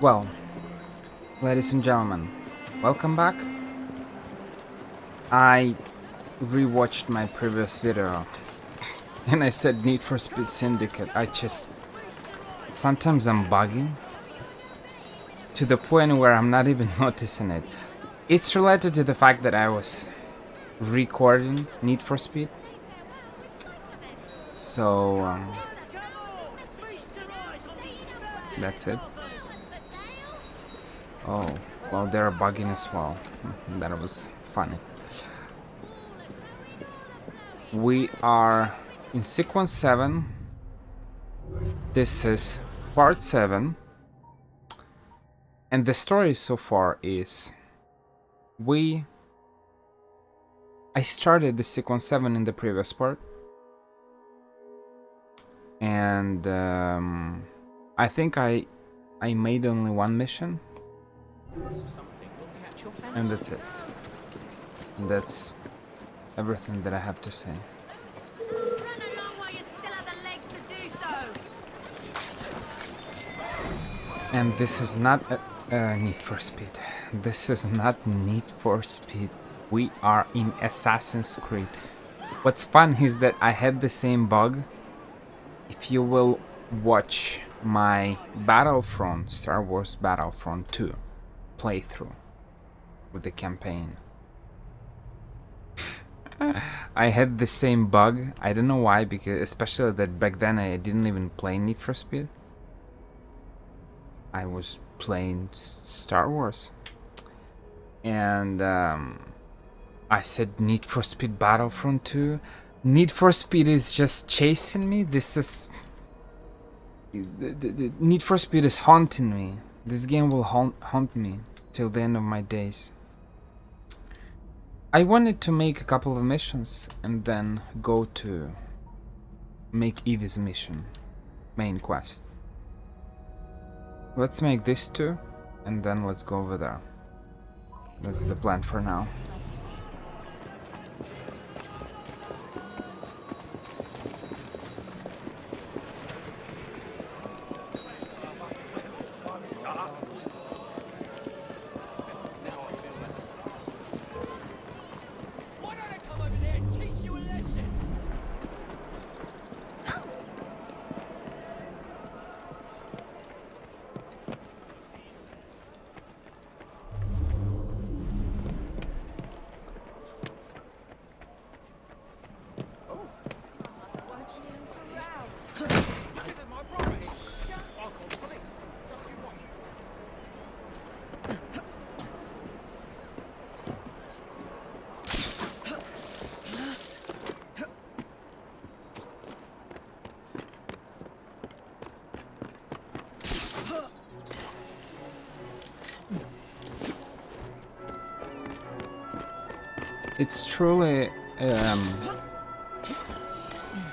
Well, ladies and gentlemen, welcome back. I rewatched my previous video and I said Need for Speed Syndicate. Sometimes I'm bugging to the point where I'm not even noticing it. It's related to the fact that I was recording Need for Speed. So, that's it. Oh, well, they're bugging as well. That was funny. We are in sequence 7. This is part 7. And the story so far is I started the sequence 7 in the previous part. And I think I made only one mission. And that's it. And that's everything that I have to say. And this is not Need for Speed. This is not Need for Speed. We are in Assassin's Creed. What's fun is that I had the same bug. If you will watch my Battlefront, Star Wars Battlefront 2 playthrough with the campaign, I had the same bug. I don't know why, because especially that back then I didn't even play Need for Speed. I was playing Star Wars. And I said Need for Speed Battlefront 2. Need for Speed is just chasing me. This is... The Need for Speed is haunting me. This game will haunt me till the end of my days. I wanted to make a couple of missions and then go to make Evie's mission, main quest. Let's make this 2 and then let's go over there. That's the plan for now. It's truly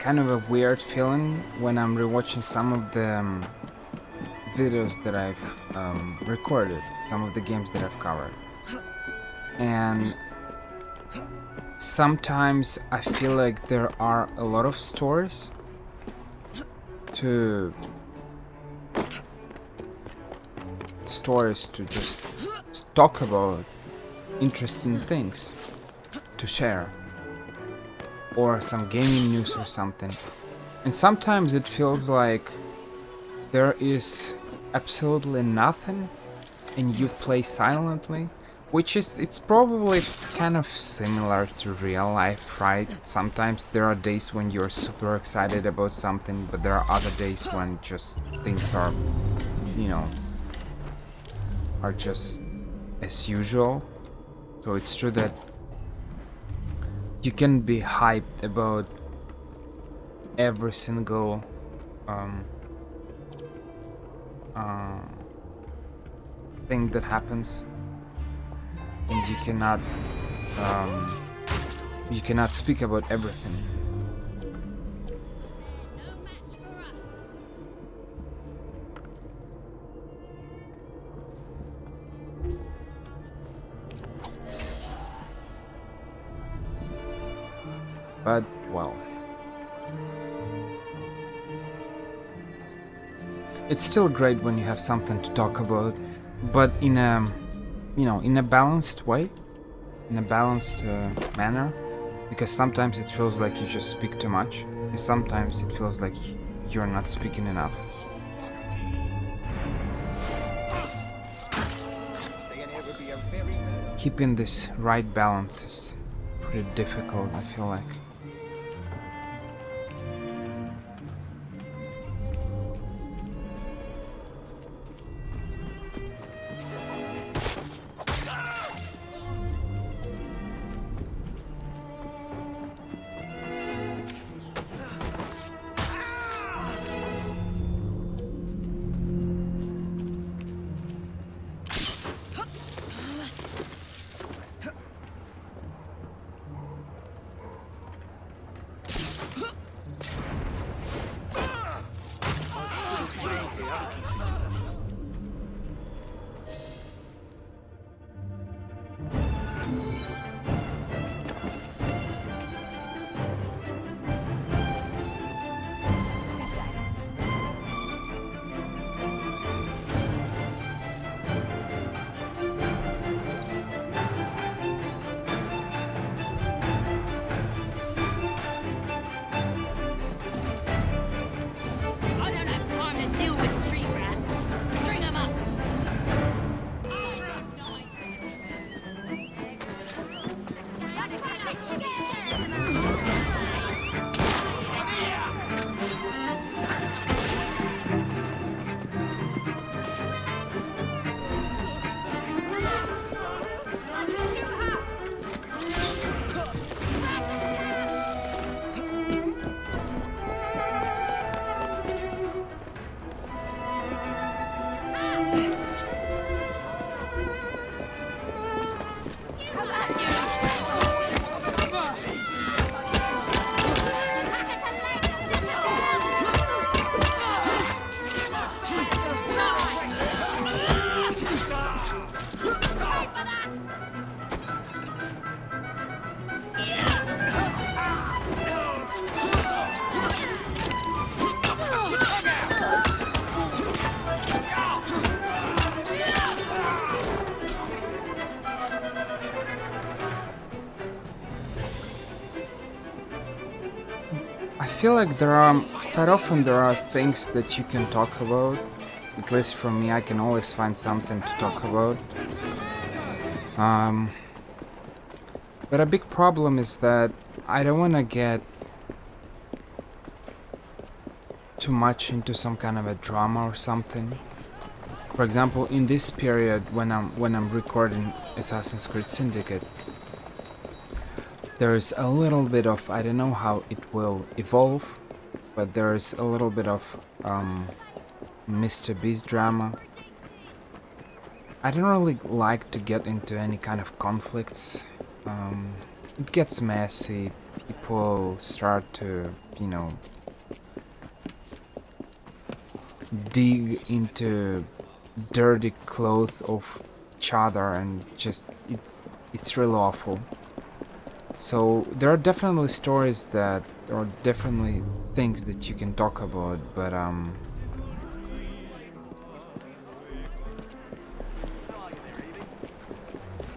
kind of a weird feeling when I'm rewatching some of the videos that I've recorded, some of the games that I've covered. And sometimes I feel like there are a lot of stories to just talk about interesting things to share, or some gaming news or something. And sometimes it feels like there is absolutely nothing and you play silently, it's probably kind of similar to real life, right? Sometimes there are days when you're super excited about something, but there are other days when just things are, are just as usual. So it's true that you can be hyped about every single thing that happens, and you cannot speak about everything. But, well, It's still great when you have something to talk about, but in a, in a balanced way, in a balanced manner, because sometimes it feels like you just speak too much, and sometimes it feels like you're not speaking enough. Keeping this right balance is pretty difficult, I feel like. I feel like quite often there are things that you can talk about. At least for me, I can always find something to talk about. But a big problem is that I don't want to get too much into some kind of a drama or something. For example, in this period when I'm recording Assassin's Creed Syndicate, there's a little bit of, I don't know how it will evolve, but there's a little bit of Mr. Beast drama. I don't really like to get into any kind of conflicts. It gets messy. People start to, dig into dirty clothes of each other, and just it's really awful. So there are definitely stories that, or definitely things that you can talk about, but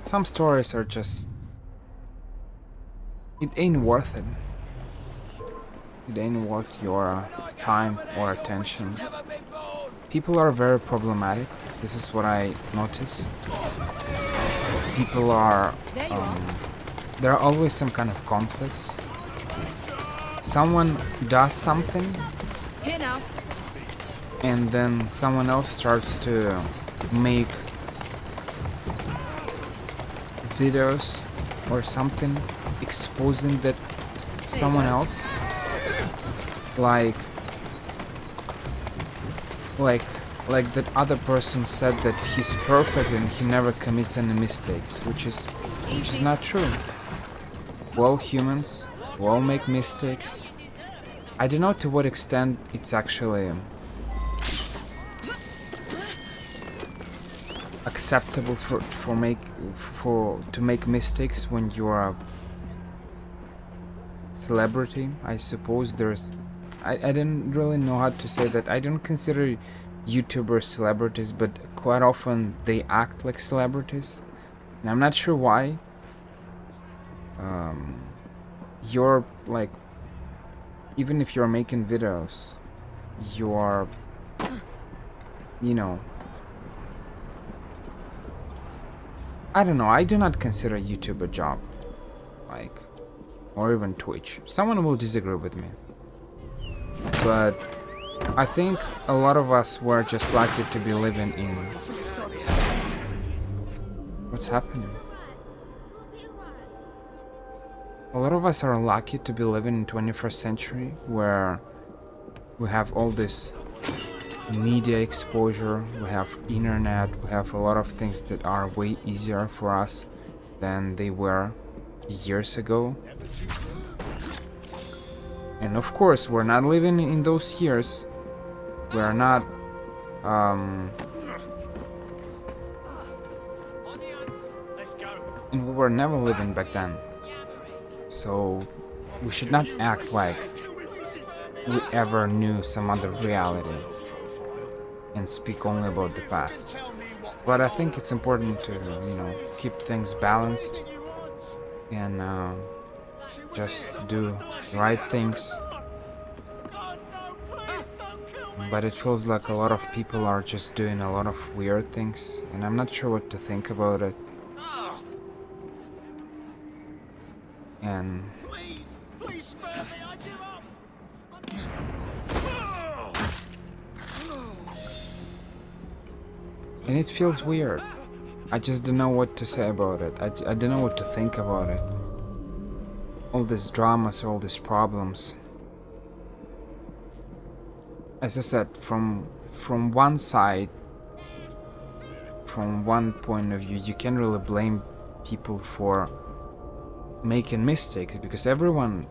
some stories are just, it ain't worth it. It ain't worth your time or attention. People are very problematic. This is what I notice. People are there are always some kind of conflicts. Someone does something, and then someone else starts to make videos or something exposing that someone else, like that other person said that he's perfect and he never commits any mistakes, which is not true. We're all humans, we all make mistakes. I don't know to what extent it's actually acceptable to make mistakes when you are a celebrity. I suppose I don't really know how to say that. I don't consider YouTubers, celebrities, but quite often they act like celebrities. And I'm not sure why. You're like, even if you're making videos, you're, you know, I don't know, I do not consider YouTube a job, like, or even Twitch. Someone will disagree with me, but I think a lot of us were just lucky to be living in... What's happening? A lot of us are lucky to be living in 21st century, where we have all this media exposure, we have internet, we have a lot of things that are way easier for us than they were years ago. And of course, we're not living in those years. We're not and we were never living back then. So we should not act like we ever knew some other reality and speak only about the past. But I think it's important to, you know, keep things balanced and just do right things. But it feels like a lot of people are just doing a lot of weird things, and I'm not sure what to think about it. And please spare me, I give up. And it feels weird. I just don't know what to say about it. I don't know what to think about it. All these dramas, all these problems. As I said, from one side, from one point of view, you can't really blame people for making mistakes, because everyone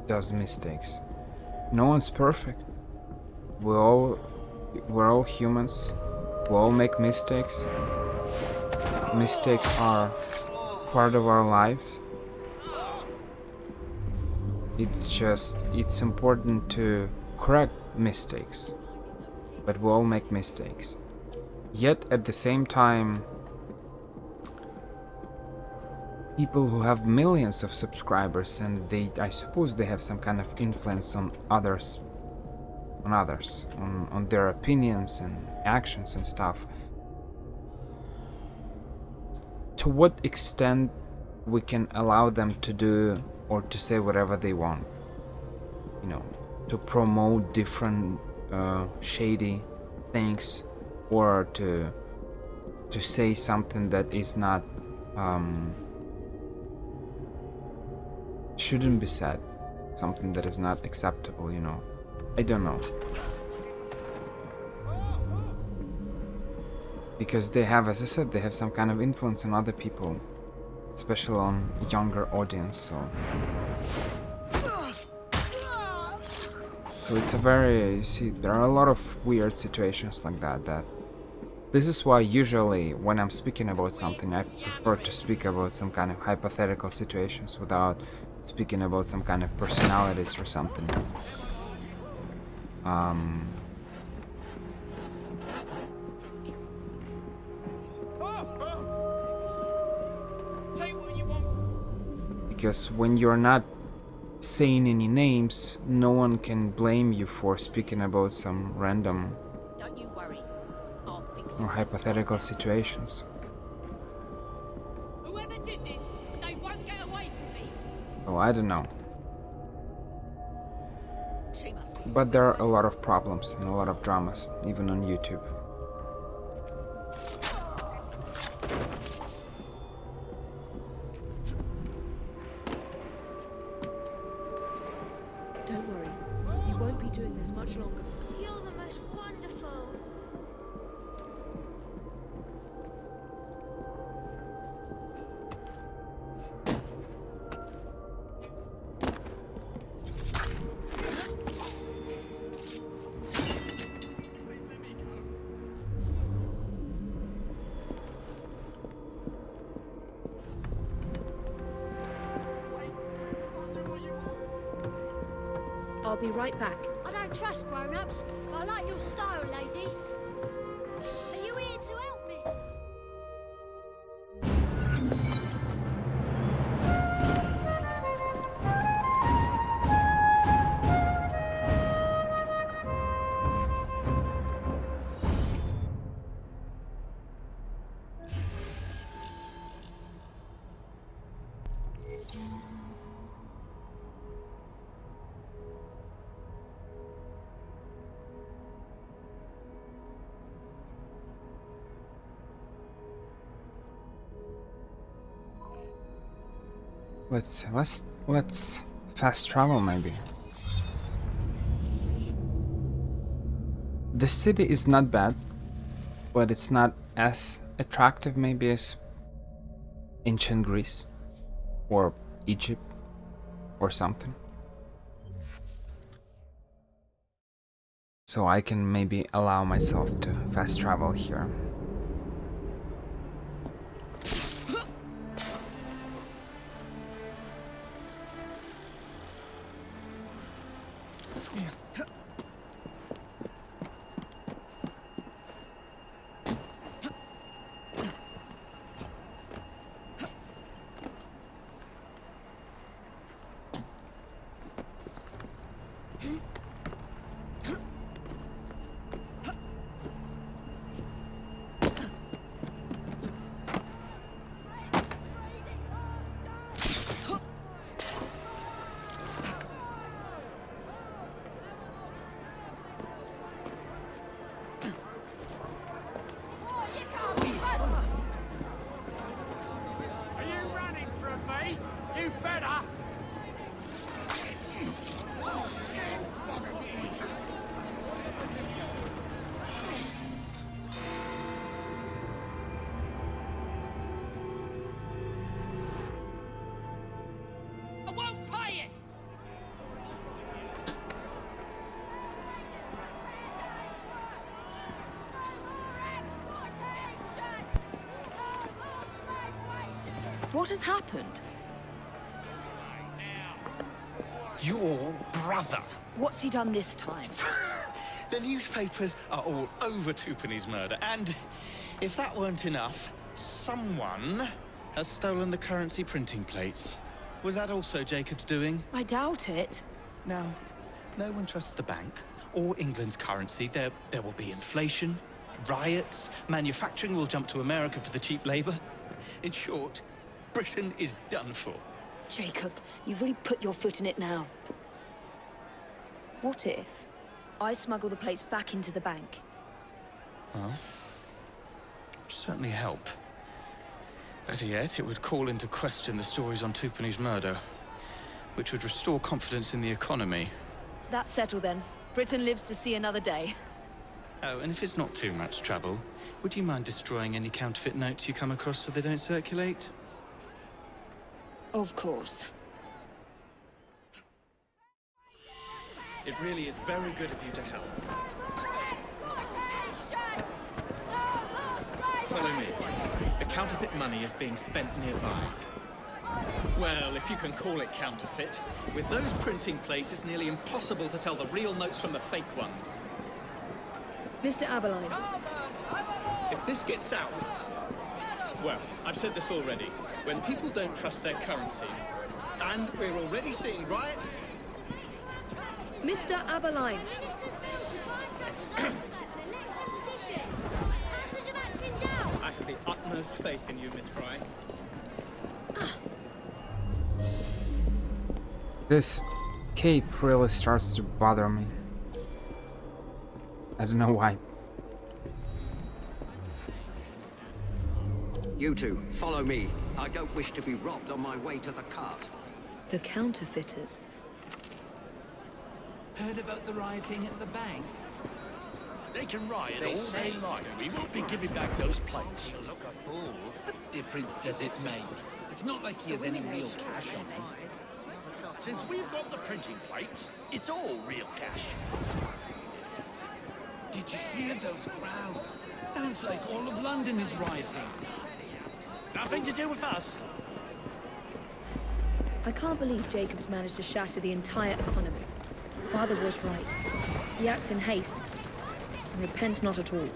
does mistakes. No one's perfect. We're all humans. We all make mistakes. Mistakes are part of our lives. It's important to correct mistakes, but we all make mistakes. Yet at the same time, people who have millions of subscribers, and I suppose they have some kind of influence on others, on their opinions and actions and stuff. To what extent we can allow them to do or to say whatever they want, you know, to promote different shady things, or to say something that is not shouldn't be said, something that is not acceptable, you know. I don't know, because they have, as I said, they have some kind of influence on other people, especially on younger audience. So it's a very, you see, there are a lot of weird situations like that. This is why usually when I'm speaking about something, I prefer to speak about some kind of hypothetical situations without speaking about some kind of personalities or something. Because when you're not saying any names, no one can blame you for speaking about some random or hypothetical situations. Whoever did this, they won't get away from me. Oh, I don't know. But there are a lot of problems and a lot of dramas, even on YouTube. Don't worry, you won't be doing this much longer. You're the most wonderful. I'll be right back. I don't trust grown-ups, but I like your style, lady. Are you here to help, miss? Let's fast travel maybe. The city is not bad, but it's not as attractive maybe as ancient Greece or Egypt or something. So I can maybe allow myself to fast travel here. What has happened? Your brother. What's he done this time? The newspapers are all over Twopenny's murder, and if that weren't enough, someone has stolen the currency printing plates. Was that also Jacob's doing? I doubt it. Now, no one trusts the bank or England's currency. There will be inflation, riots, manufacturing will jump to America for the cheap labor. In short, Britain is done for. Jacob, you've really put your foot in it now. What if I smuggle the plates back into the bank? Well, it'd certainly help. Better yet, it would call into question the stories on Twopenny's murder, which would restore confidence in the economy. That's settled then. Britain lives to see another day. Oh, and if it's not too much trouble, would you mind destroying any counterfeit notes you come across so they don't circulate? Of course. It really is very good of you to help. Follow me. The counterfeit money is being spent nearby. Well, if you can call it counterfeit, with those printing plates, it's nearly impossible to tell the real notes from the fake ones. Mr. Aberline. If this gets out... Well, I've said this already. When people don't trust their currency, and we're already seeing riots... Mr. Aberline. I have the utmost faith in you, Miss Fry. This cape really starts to bother me. I don't know why. You two, follow me. I don't wish to be robbed on my way to the cart. The counterfeiters. Heard about the rioting at the bank? They can riot all day long. We won't be giving back those plates. You look a fool. What difference does it make? It's not like he has any real cash on him. Since we've got the printing plates, it's all real cash. Did you hear those crowds? Sounds like all of London is rioting. Nothing to do with us. I can't believe Jacob's managed to shatter the entire economy. Father was right. He acts in haste and repents not at all.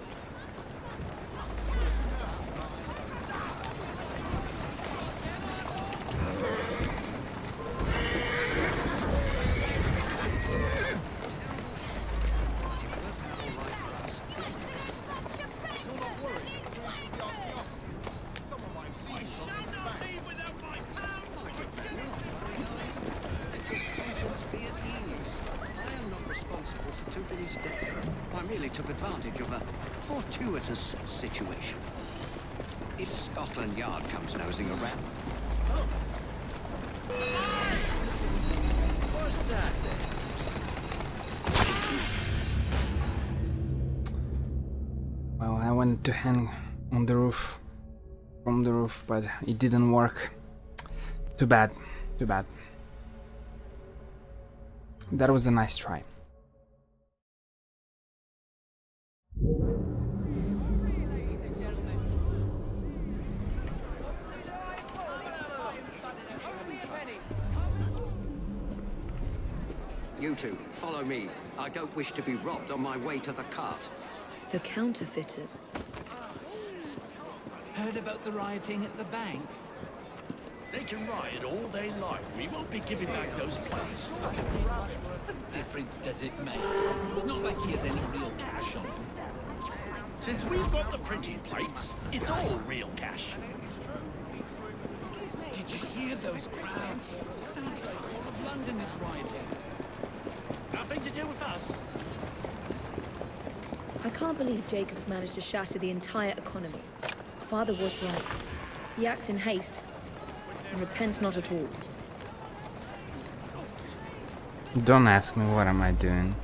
I merely took advantage of a fortuitous situation. If Scotland Yard comes nosing around... What's that then? Well, I wanted to hang on the roof, from the roof, but it didn't work. Too bad, too bad. That was a nice try. You two, follow me. I don't wish to be robbed on my way to the cart. The counterfeiters. Heard about the rioting at the bank? They can riot all they like. We won't be giving back those plates. What difference does it make? It's not like he has any real cash on him. Since we've got the printing plates, it's all real cash. Did you hear those crowds? Sounds like all of London is rioting. Nothing to do with us. I can't believe Jacobs managed to shatter the entire economy. Father was right. He acts in haste and repents not at all. Don't ask me what am I doing.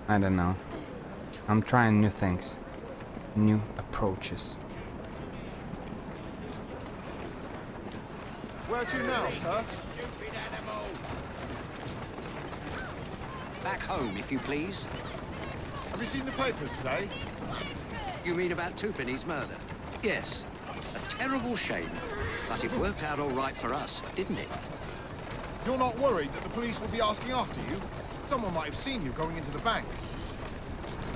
I don't know. I'm trying new things. New approaches. Where to now, sir? Back home, if you please. Have you seen the papers today? You mean about Twopenny's murder? Yes. A terrible shame. But it worked out all right for us, didn't it? You're not worried that the police will be asking after you? Someone might have seen you going into the bank.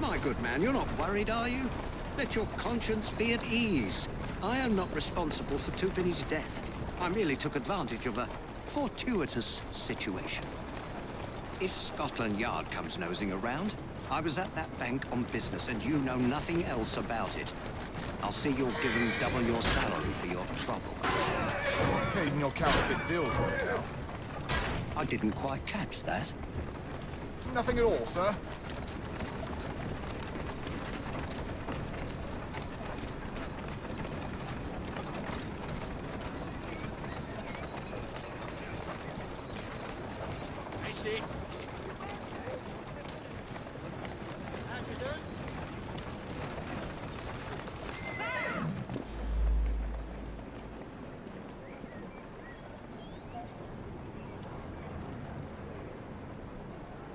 My good man, you're not worried, are you? Let your conscience be at ease. I am not responsible for Twopenny's death. I merely took advantage of a fortuitous situation. If Scotland Yard comes nosing around, I was at that bank on business and you know nothing else about it. I'll see you're given double your salary for your trouble. Paid in your counterfeit bills, no doubt. I didn't quite catch that. Nothing at all, sir. I see.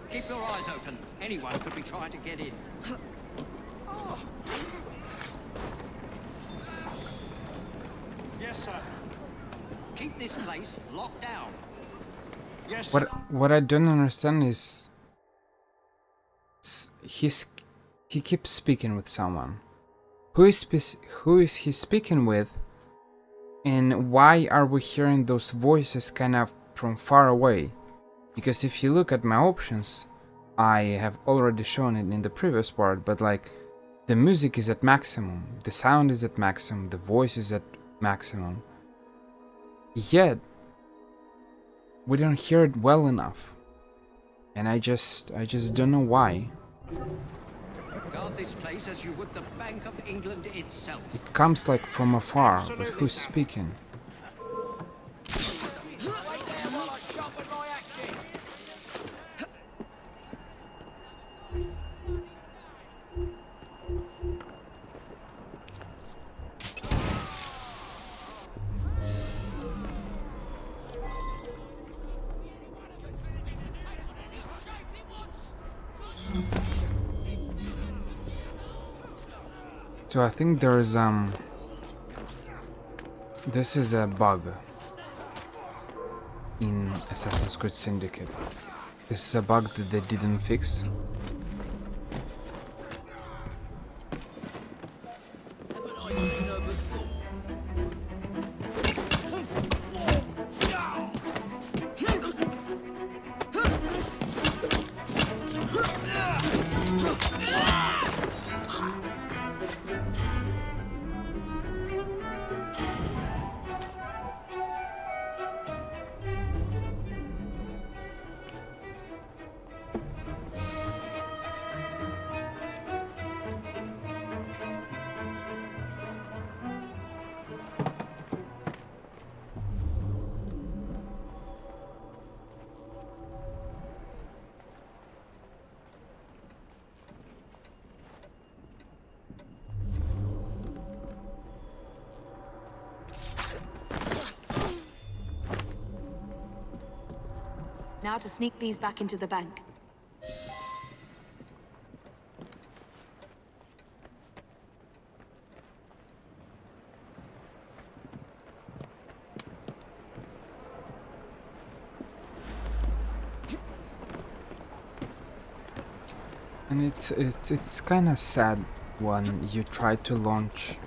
Keep your eyes open. Anyone could be trying to get in. Yes, sir. Keep this place locked down. Yes, sir. What I don't understand is he keeps speaking with someone. Who is he speaking with? And why are we hearing those voices kind of from far away? Because if you look at my options, I have already shown it in the previous part, but like the music is at maximum, the sound is at maximum, the voice is at maximum. Yet we don't hear it well enough. And I just don't know why. Guard this place as you would the Bank of England itself. It comes like from afar, but who's speaking? So I think there's this is a bug in Assassin's Creed Syndicate. This is a bug that they didn't fix. Now to sneak these back into the bank. And it's kind of sad when you try to launch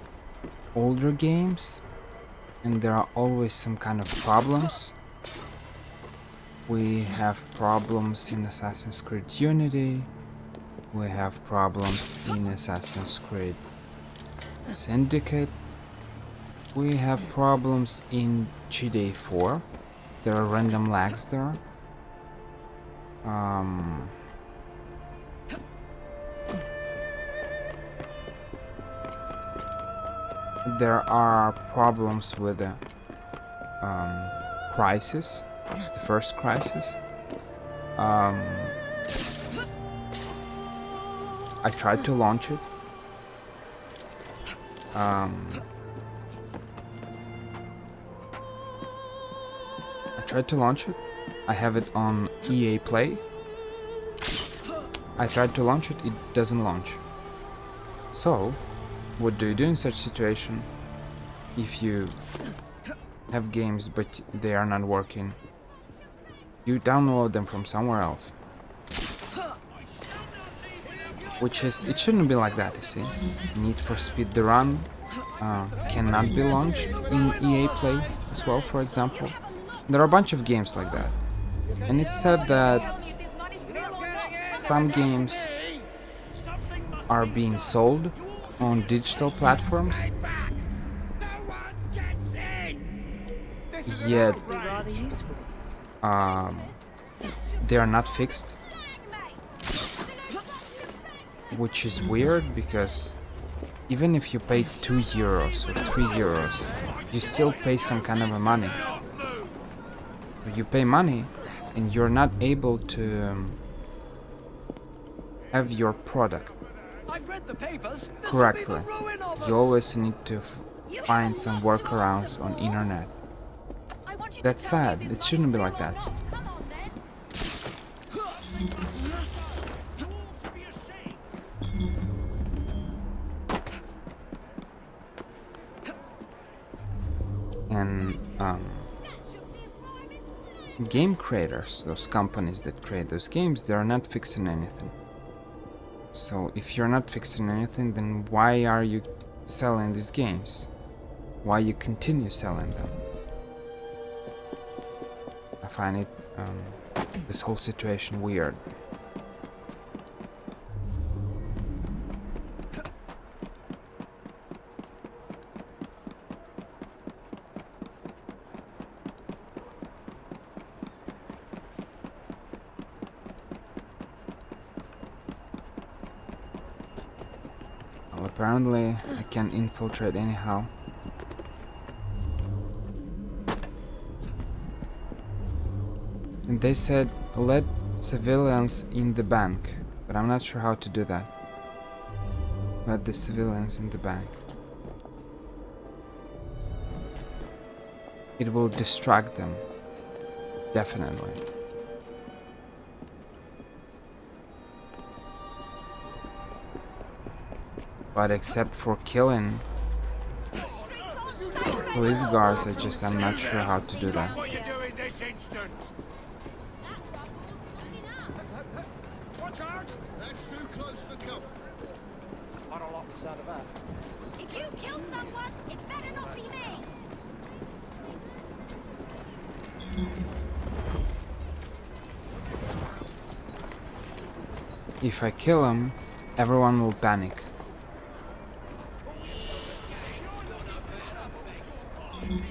older games and there are always some kind of problems. We have problems in Assassin's Creed Unity. We have problems in Assassin's Creed Syndicate. We have problems in GTA 4. There are random lags there. There are problems with the Crisis, the first Crisis. I tried to launch it. I tried to launch it. I have it on EA Play. I tried to launch it, it doesn't launch. So, what do you do in such situation if you have games but they are not working? You download them from somewhere else. Which is, it shouldn't be like that, you see. Need for Speed the Run cannot be launched in EA Play as well, for example. There are a bunch of games like that. And it's said that some games are being sold on digital platforms, yet they are not fixed, which is weird because even if you pay €2 or €3, you still pay some kind of a money. You pay money and you're not able to have your product correctly. You always need to find some workarounds on internet. That's sad. It shouldn't be like that. And game creators, those companies that create those games, they are not fixing anything. So if you're not fixing anything, then why are you selling these games? Why you continue selling them? I find it, this whole situation weird. Well, apparently I can infiltrate anyhow. And they said let civilians in the bank, but I'm not sure how to do that. Let the civilians in the bank. It will distract them, definitely. But except for killing police guards, I'm not sure how to do that. What you do in this instance? Watch out! That's too close for comfort. I don't like the sound of that. If you kill someone, it better not be me. If I kill him, everyone will panic.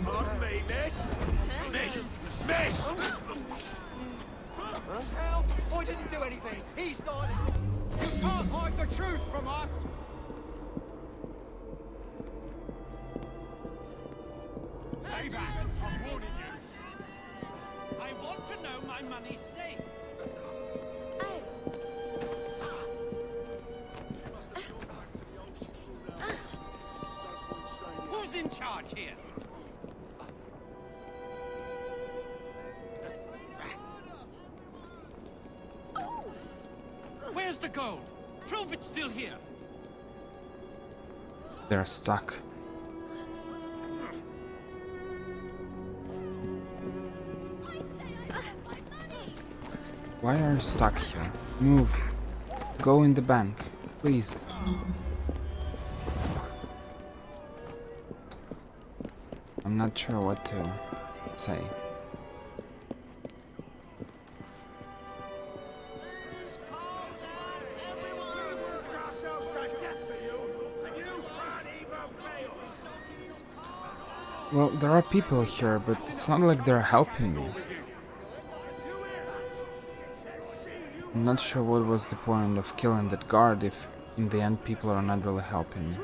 Pardon me, miss? Miss! Hell, I didn't do anything. He started. You can't hide the truth from us. Stay back. I'm warning you. I want to know my money's safe. Who's in charge here? Where's the gold? Prove it's still here. They're stuck. Why are you stuck here? Move. Go in the bank, please. I'm not sure what to say. Well, there are people here, but it's not like they're helping me. I'm not sure what was the point of killing that guard if in the end people are not really helping me.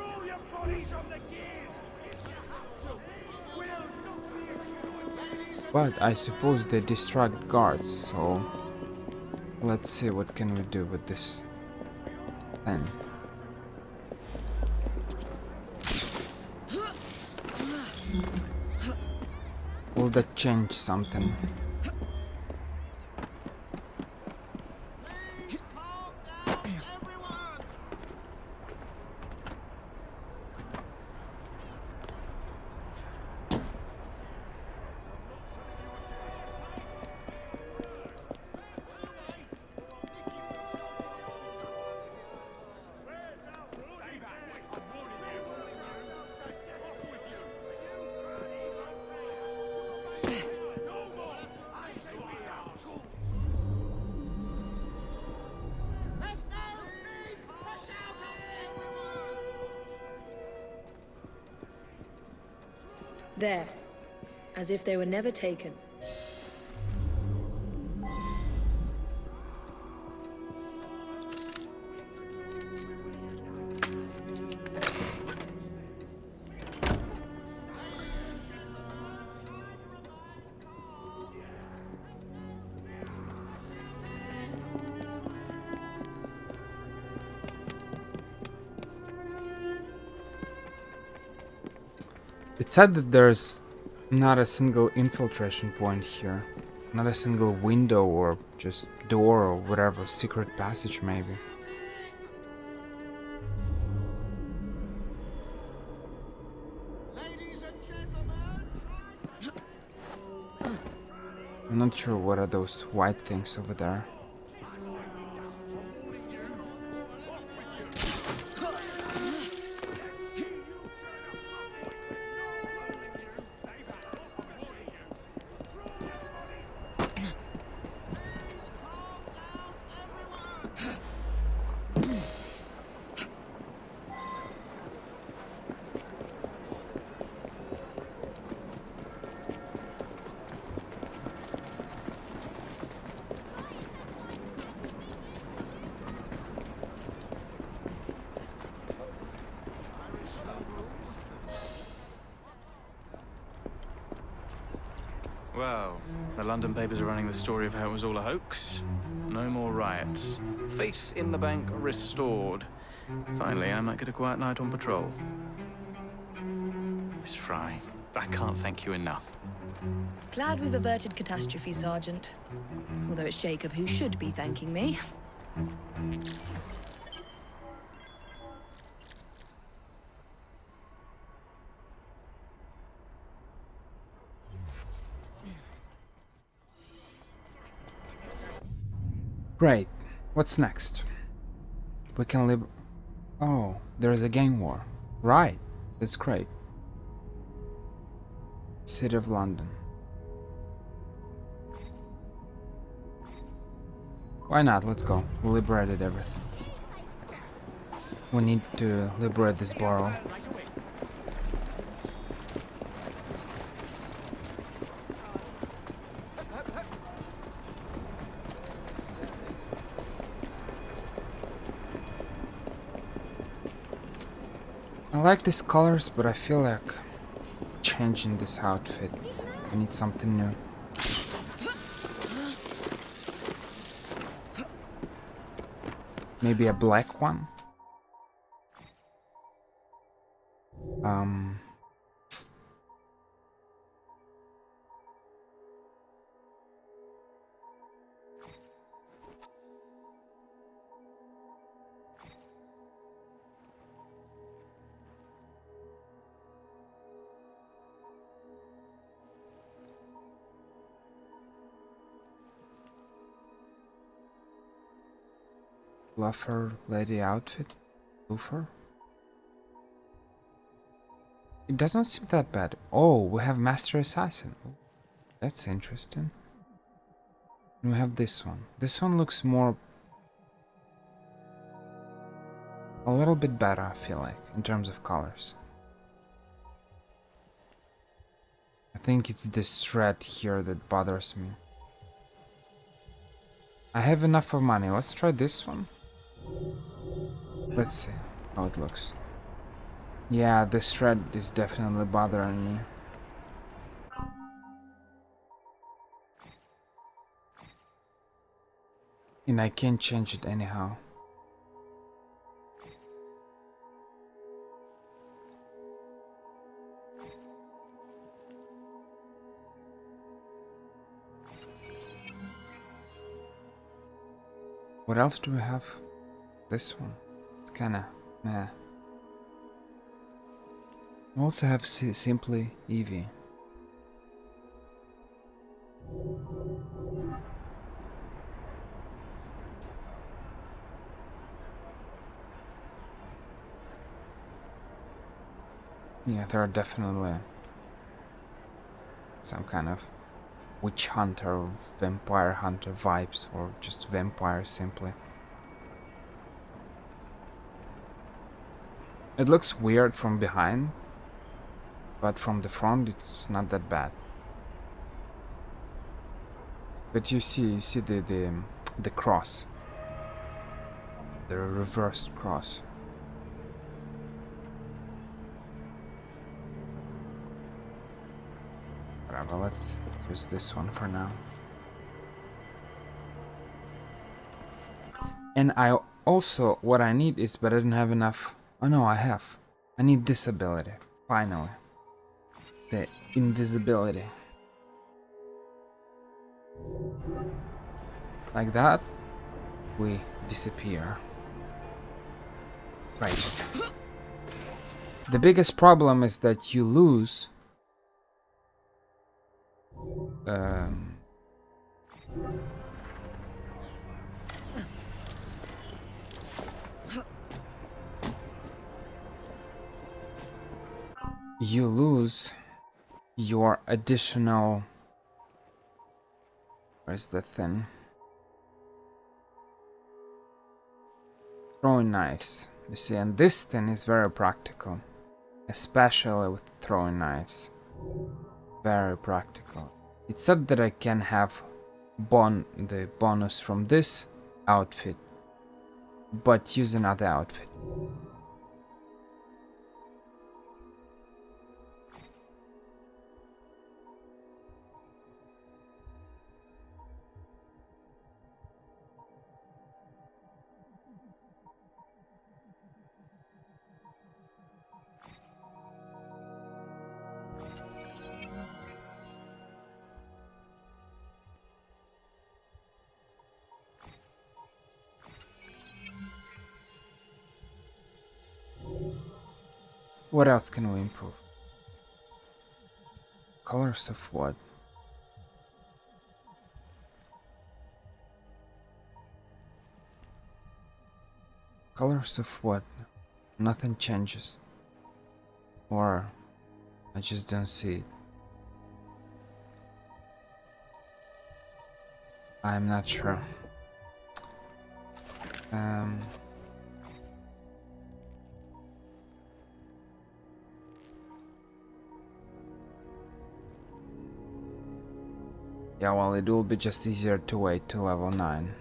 But I suppose they distract guards, so let's see what can we do with this thing. Will that change something? There, as if they were never taken. It said that there's not a single infiltration point here. Not a single window or just door or whatever, secret passage maybe. I'm not sure what are those white things over there. Well, the London papers are running the story of how it was all a hoax. No more riots. Faith in the bank restored. Finally, I might get a quiet night on patrol. Miss Fry, I can't thank you enough. Glad we've averted catastrophe, Sergeant. Although it's Jacob who should be thanking me. Great. What's next? We can live... Oh, there's a gang war. Right. That's great. City of London. Why not? Let's go. We liberated everything. We need to liberate this borough. I like these colors, but I feel like changing this outfit. I need something new. Maybe a black one? Fluffer lady outfit. Fluffer? It doesn't seem that bad. Oh, we have Master Assassin. Oh, that's interesting. And we have this one. This one looks more... a little bit better, I feel like, in terms of colors. I think it's this thread here that bothers me. I have enough of money. Let's try this one. Let's see how it looks. Yeah, this thread is definitely bothering me. And I can't change it anyhow. What else do we have? This one. It's kinda meh. We also have simply Eevee. Yeah, there are definitely some kind of witch hunter or vampire hunter vibes, or just vampires simply. It looks weird from behind, but from the front it's not that bad. But you see the cross, the reversed cross. Whatever, let's use this one for now. And I also, what I need is, but I don't have enough. Oh no, I have. I need this ability, finally. The invisibility. Like that, we disappear. Right. The biggest problem is that you lose you lose your additional, where's the thing? Throwing knives. You see, and this thing is very practical, especially with throwing knives. Very practical. It said that I can have the bonus from this outfit, but use another outfit. What else can we improve? Colors of what? Colors of what? Nothing changes. Or I just don't see it. I'm not sure. Yeah, well, it will be just easier to wait to level 9.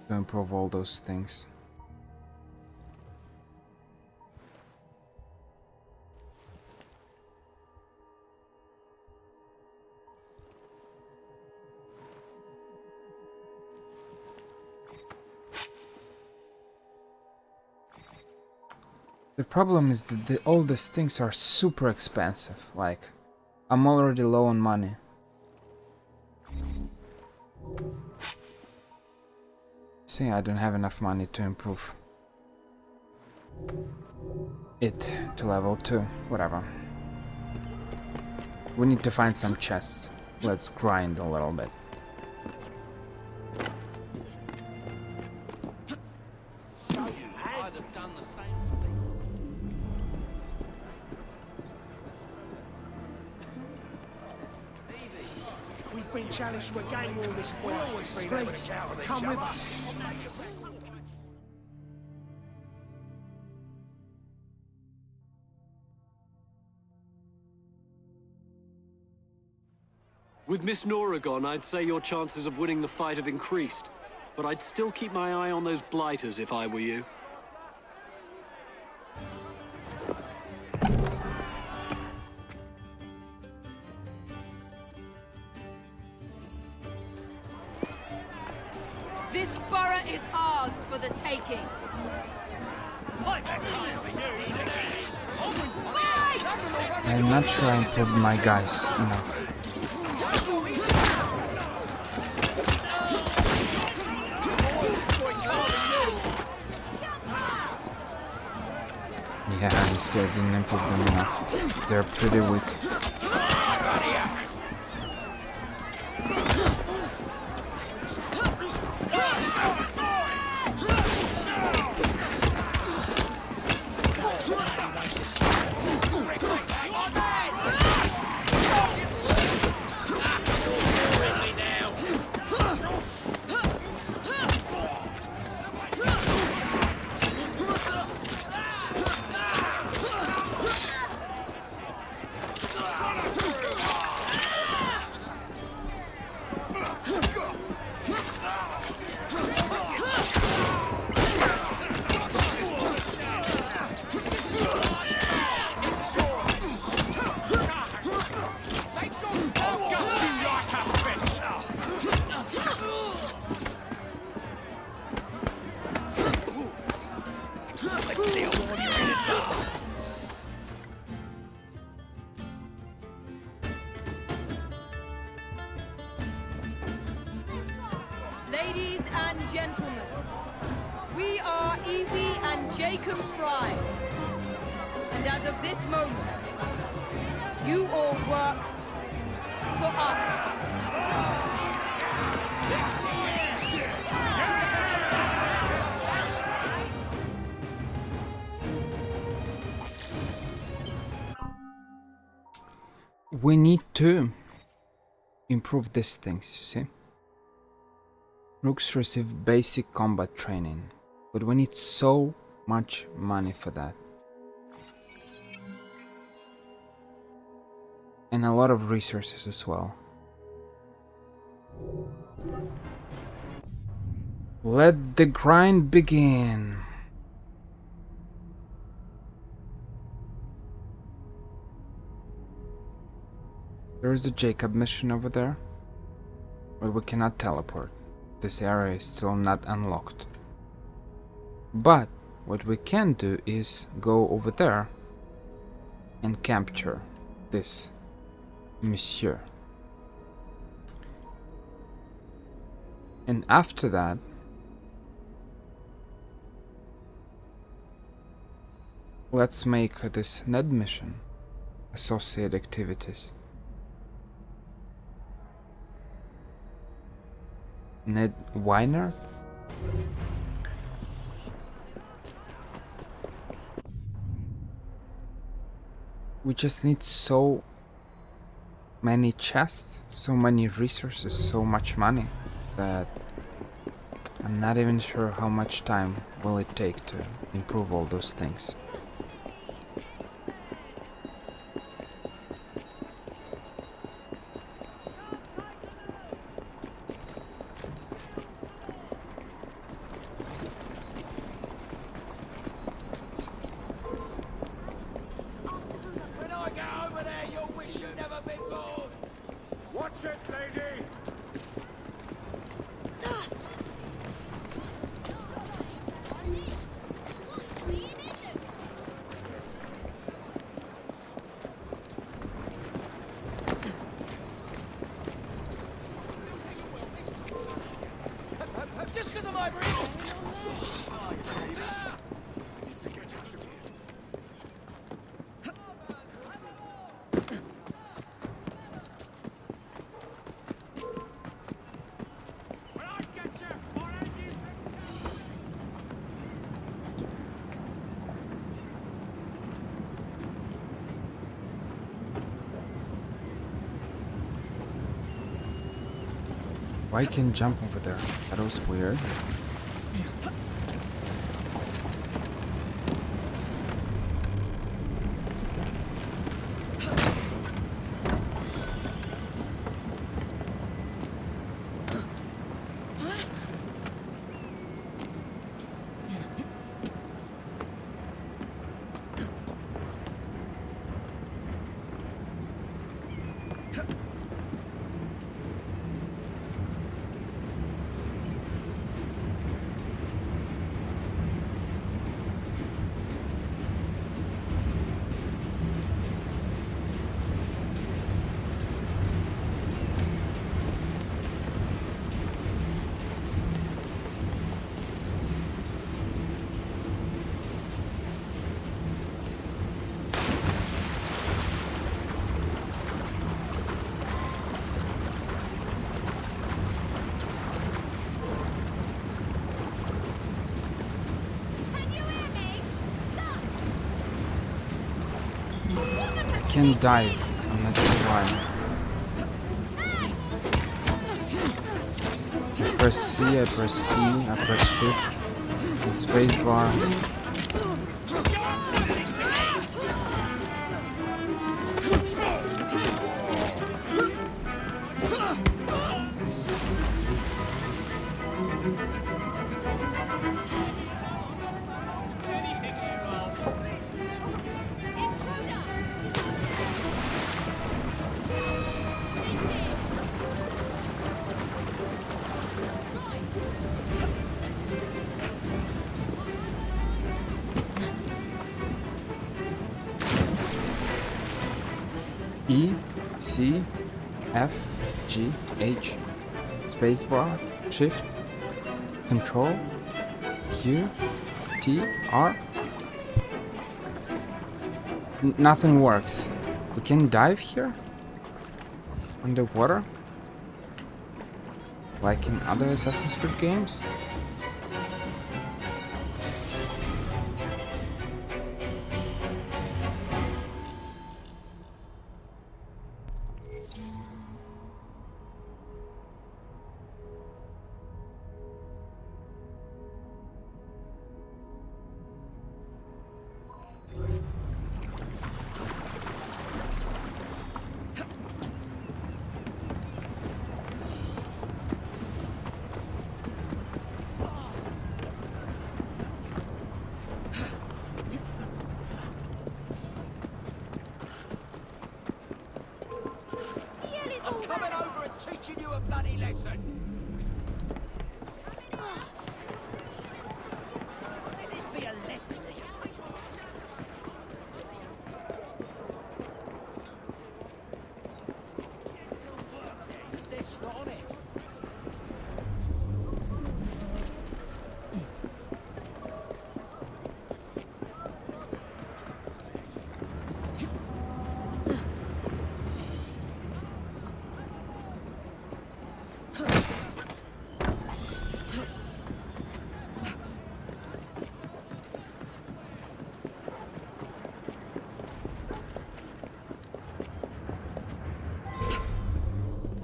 To improve all those things. The problem is that all these things are super expensive. Like, I'm already low on money. See, I don't have enough money to improve it to level 2. Whatever. We need to find some chests. Let's grind a little bit. I'd have done the same thing. We've been challenged to a gang war this week. Please, come with us. With Miss Nora gone, I'd say your chances of winning the fight have increased. But I'd still keep my eye on those blighters if I were you. This borough is ours for the taking. I'm not sure I improved my guys enough. Yeah, I see I didn't improve them enough. They're pretty weak. Ladies and gentlemen, we are Evie and Jacob Fry. And as of this moment, you all work for us. We need to improve these things, you see? Rooks receive basic combat training, but we need so much money for that. And a lot of resources as well. Let the grind begin. There is a Jacob mission over there, but we cannot teleport. This area is still not unlocked. But what we can do is go over there and capture this monsieur. And after that, let's make this Ned mission associate activities. Ned Weiner? We just need so many chests, so many resources, so much money that I'm not even sure how much time will it take to improve all those things. Watch it, lady! Why can't jump over there? That was weird. I can dive. I'm not sure why. I press C, I press E, I press Shift, and spacebar. E, C, F, G, H, spacebar, Shift, Control, Q, T, R. Nothing works. We can dive here? Underwater? Like in other Assassin's Creed games? I'm coming over and teaching you a bloody lesson. Let this be a lesson to you. This not on it.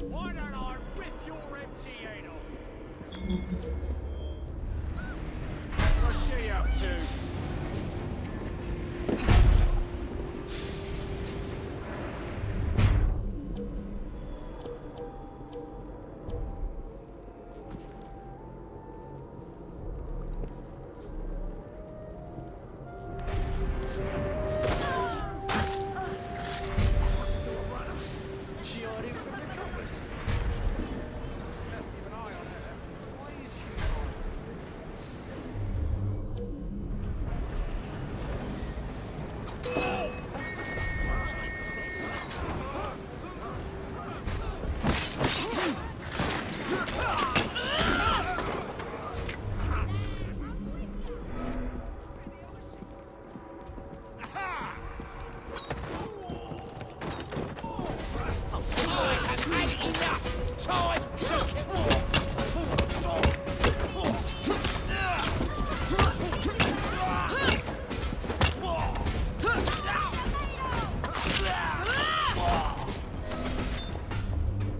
Why don't I rip your empty head off? What's she up to? She hiding from the coppers. Let's keep an eye on her. Why is she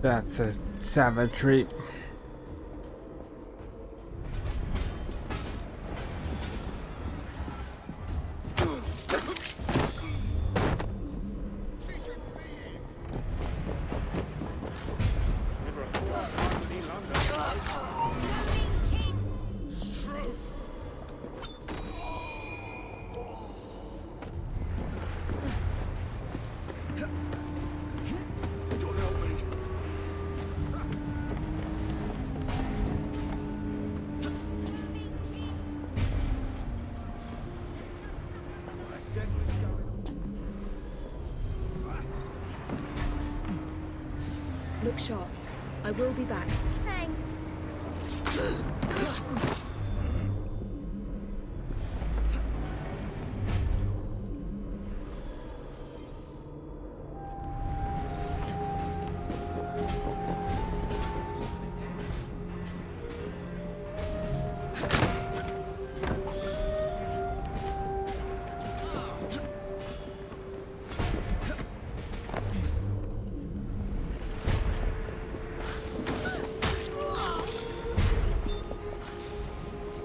That's a savagery. Look sharp. I will be back. Thanks.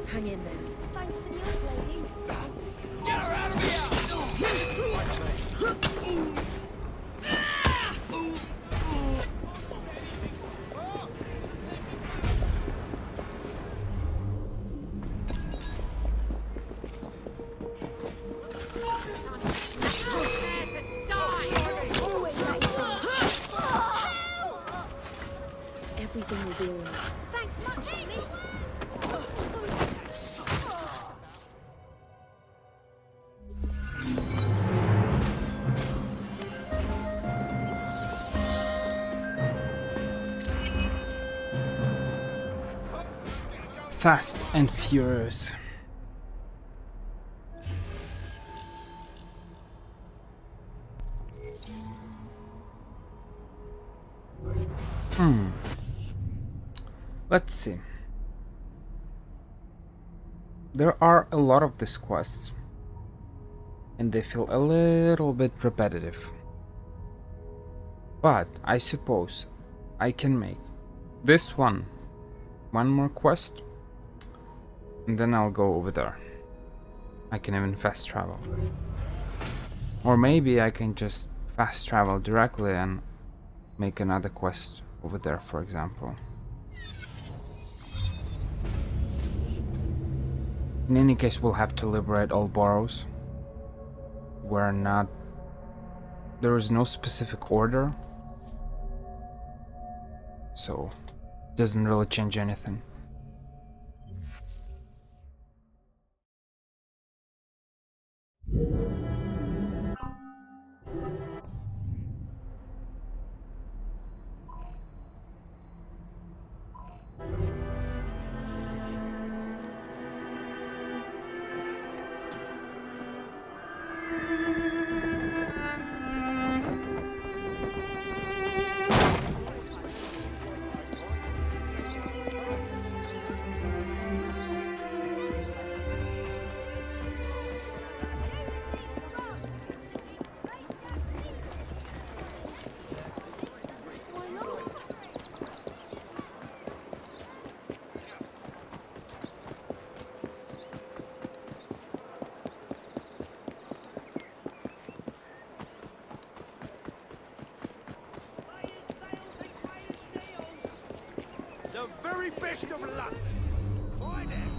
Hang in there. Thanks for the help, lady. Get her out of Everything will be all right. Thanks much, miss. Fast and Furious. Let's see. There are a lot of these quests, and they feel a little bit repetitive. But I suppose I can make this one more quest, and then I'll go over there. I can even fast travel. Or maybe I can just fast travel directly and make another quest over there, for example. In any case, we'll have to liberate all boroughs. There is no specific order, so it doesn't really change anything. The very best of luck. Right then.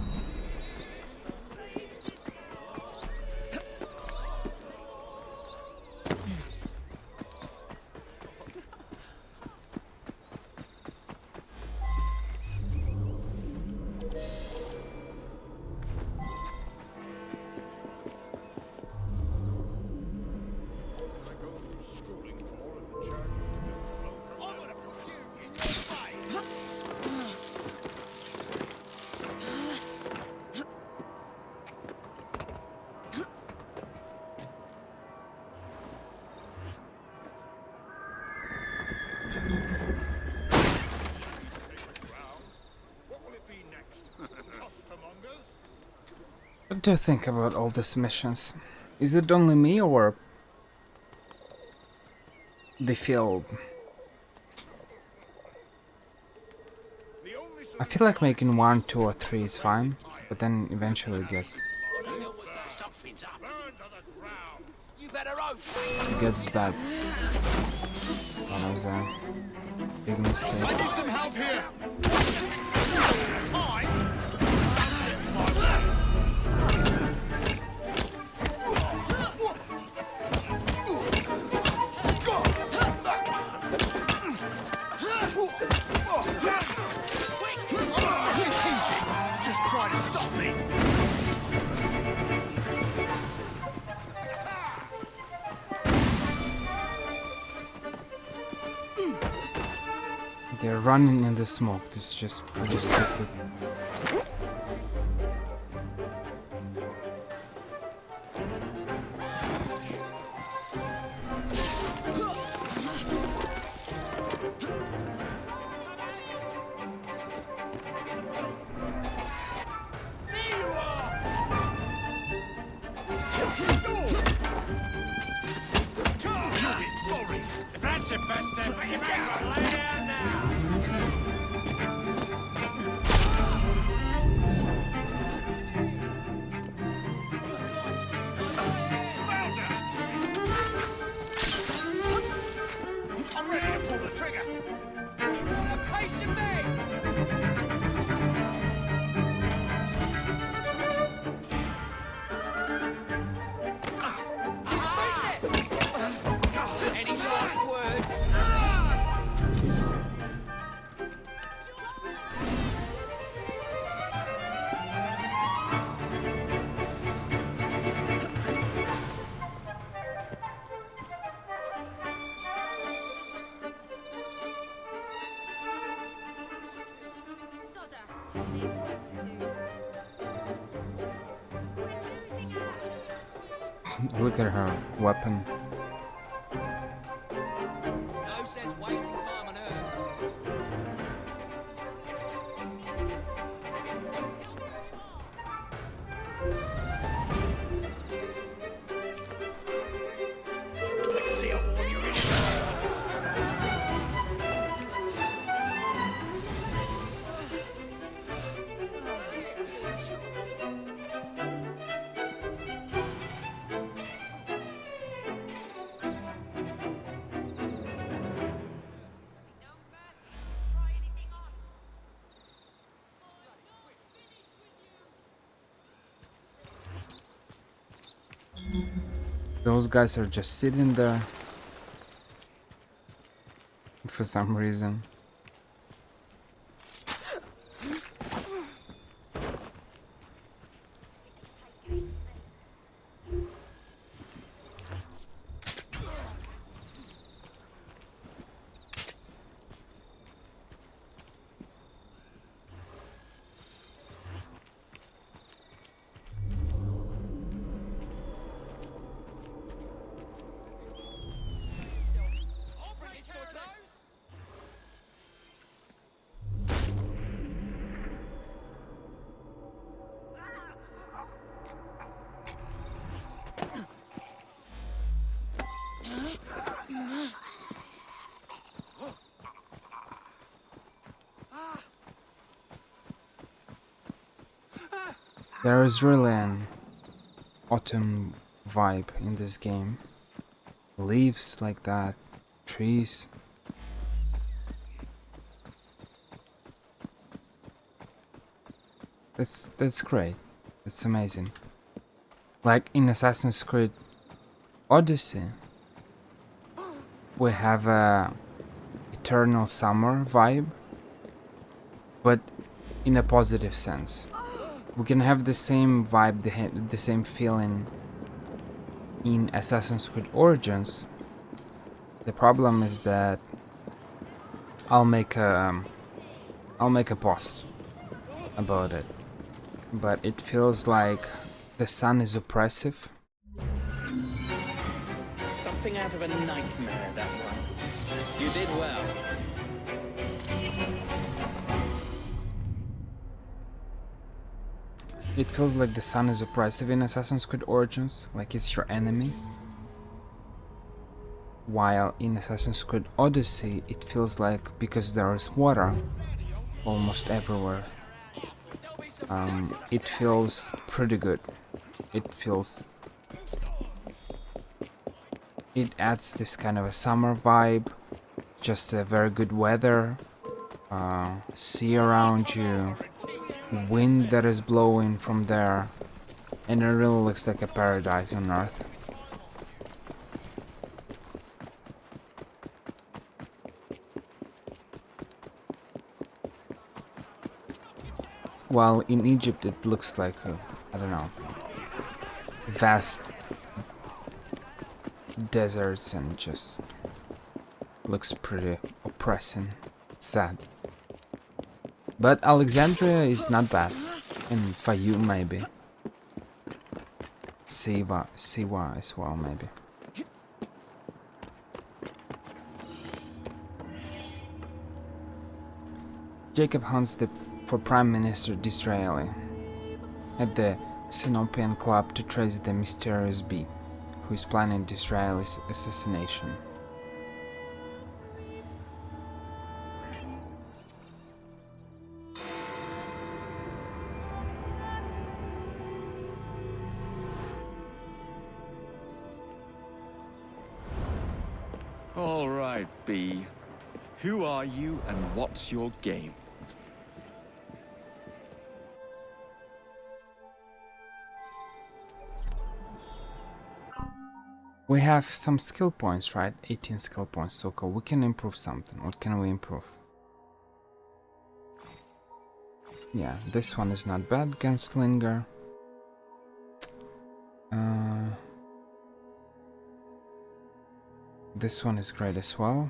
What do you think about all these missions? Is it only me, or they feel... I feel like making 1, 2 or 3 is fine, but then eventually it gets bad. That was a big mistake. I need some help here. Just try to stop me. running in the smoke. This is just pretty stupid. Sorry. If that's your best effort, you may as well lay down now. I'm ready to pull the trigger. Patient me! Any last words? Sodder, there's work to do. We're losing her. Look at her weapon. No sense wasting time on her. See how warm you're in. Try anything on. Those guys are just sitting there for some reason. There is really an autumn vibe in this game. Leaves like that, trees. That's great. That's amazing. Like in Assassin's Creed Odyssey, we have a eternal summer vibe, but in a positive sense. We can have the same vibe, the same feeling in Assassin's Creed Origins. The problem is that I'll make a post about it, but it feels like the sun is oppressive. Something out of a nightmare, that one. You did well. It feels like the sun is oppressive in Assassin's Creed Origins, like it's your enemy. While in Assassin's Creed Odyssey, it feels like because there is water almost everywhere, it feels pretty good. It adds this kind of a summer vibe, just a very good weather, sea around you, wind that is blowing from there, and it really looks like a paradise on Earth. While in Egypt it looks like, I don't know, vast deserts and just looks pretty oppressing. It's sad. But Alexandria is not bad. And Fayoum maybe. Siwa as well maybe. Jacob hunts for Prime Minister Disraeli at the Sinopean Club to trace the mysterious bee who is planning Disraeli's assassination. All right, B. Who are you and what's your game? We have some skill points, right? 18 skill points, so cool. We can improve something. What can we improve? Yeah, this one is not bad. Gunslinger. This one is great as well.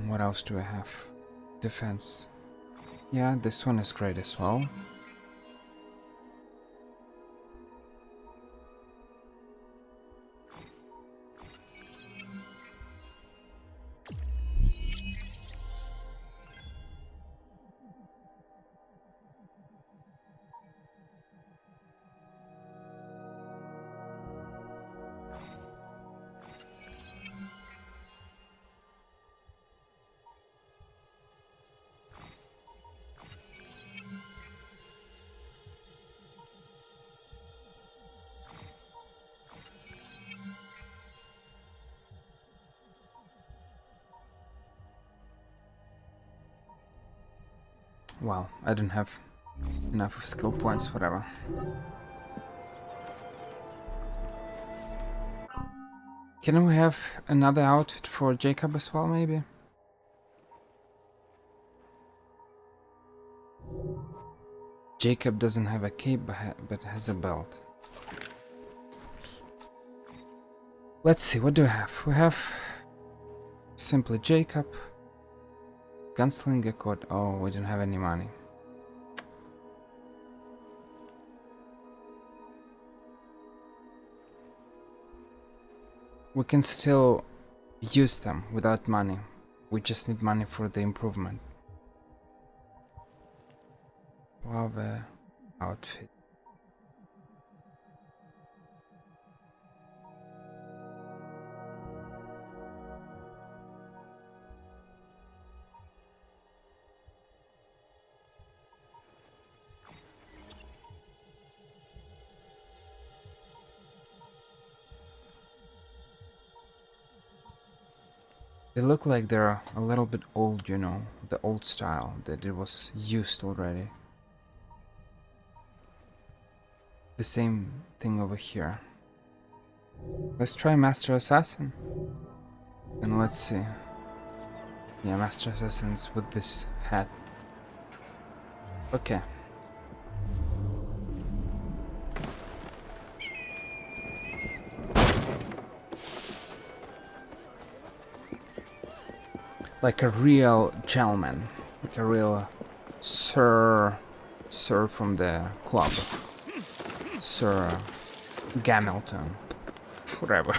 What else do I have? Defense. Yeah, this one is great as well. Well, I don't have enough of skill points, whatever. Can we have another outfit for Jacob as well, maybe? Jacob doesn't have a cape, but has a belt. Let's see, what do we have? We have simply Jacob. Gunslinger code. Oh, we don't have any money. We can still use them without money. We just need money for the improvement. Lava outfit. They look like they're a little bit old, you know, the old style, that it was used already. The same thing over here. Let's try Master Assassin. And let's see. Yeah, Master Assassins with this hat. Okay. Like a real gentleman, like a real sir from the club, Sir Gamilton, whatever.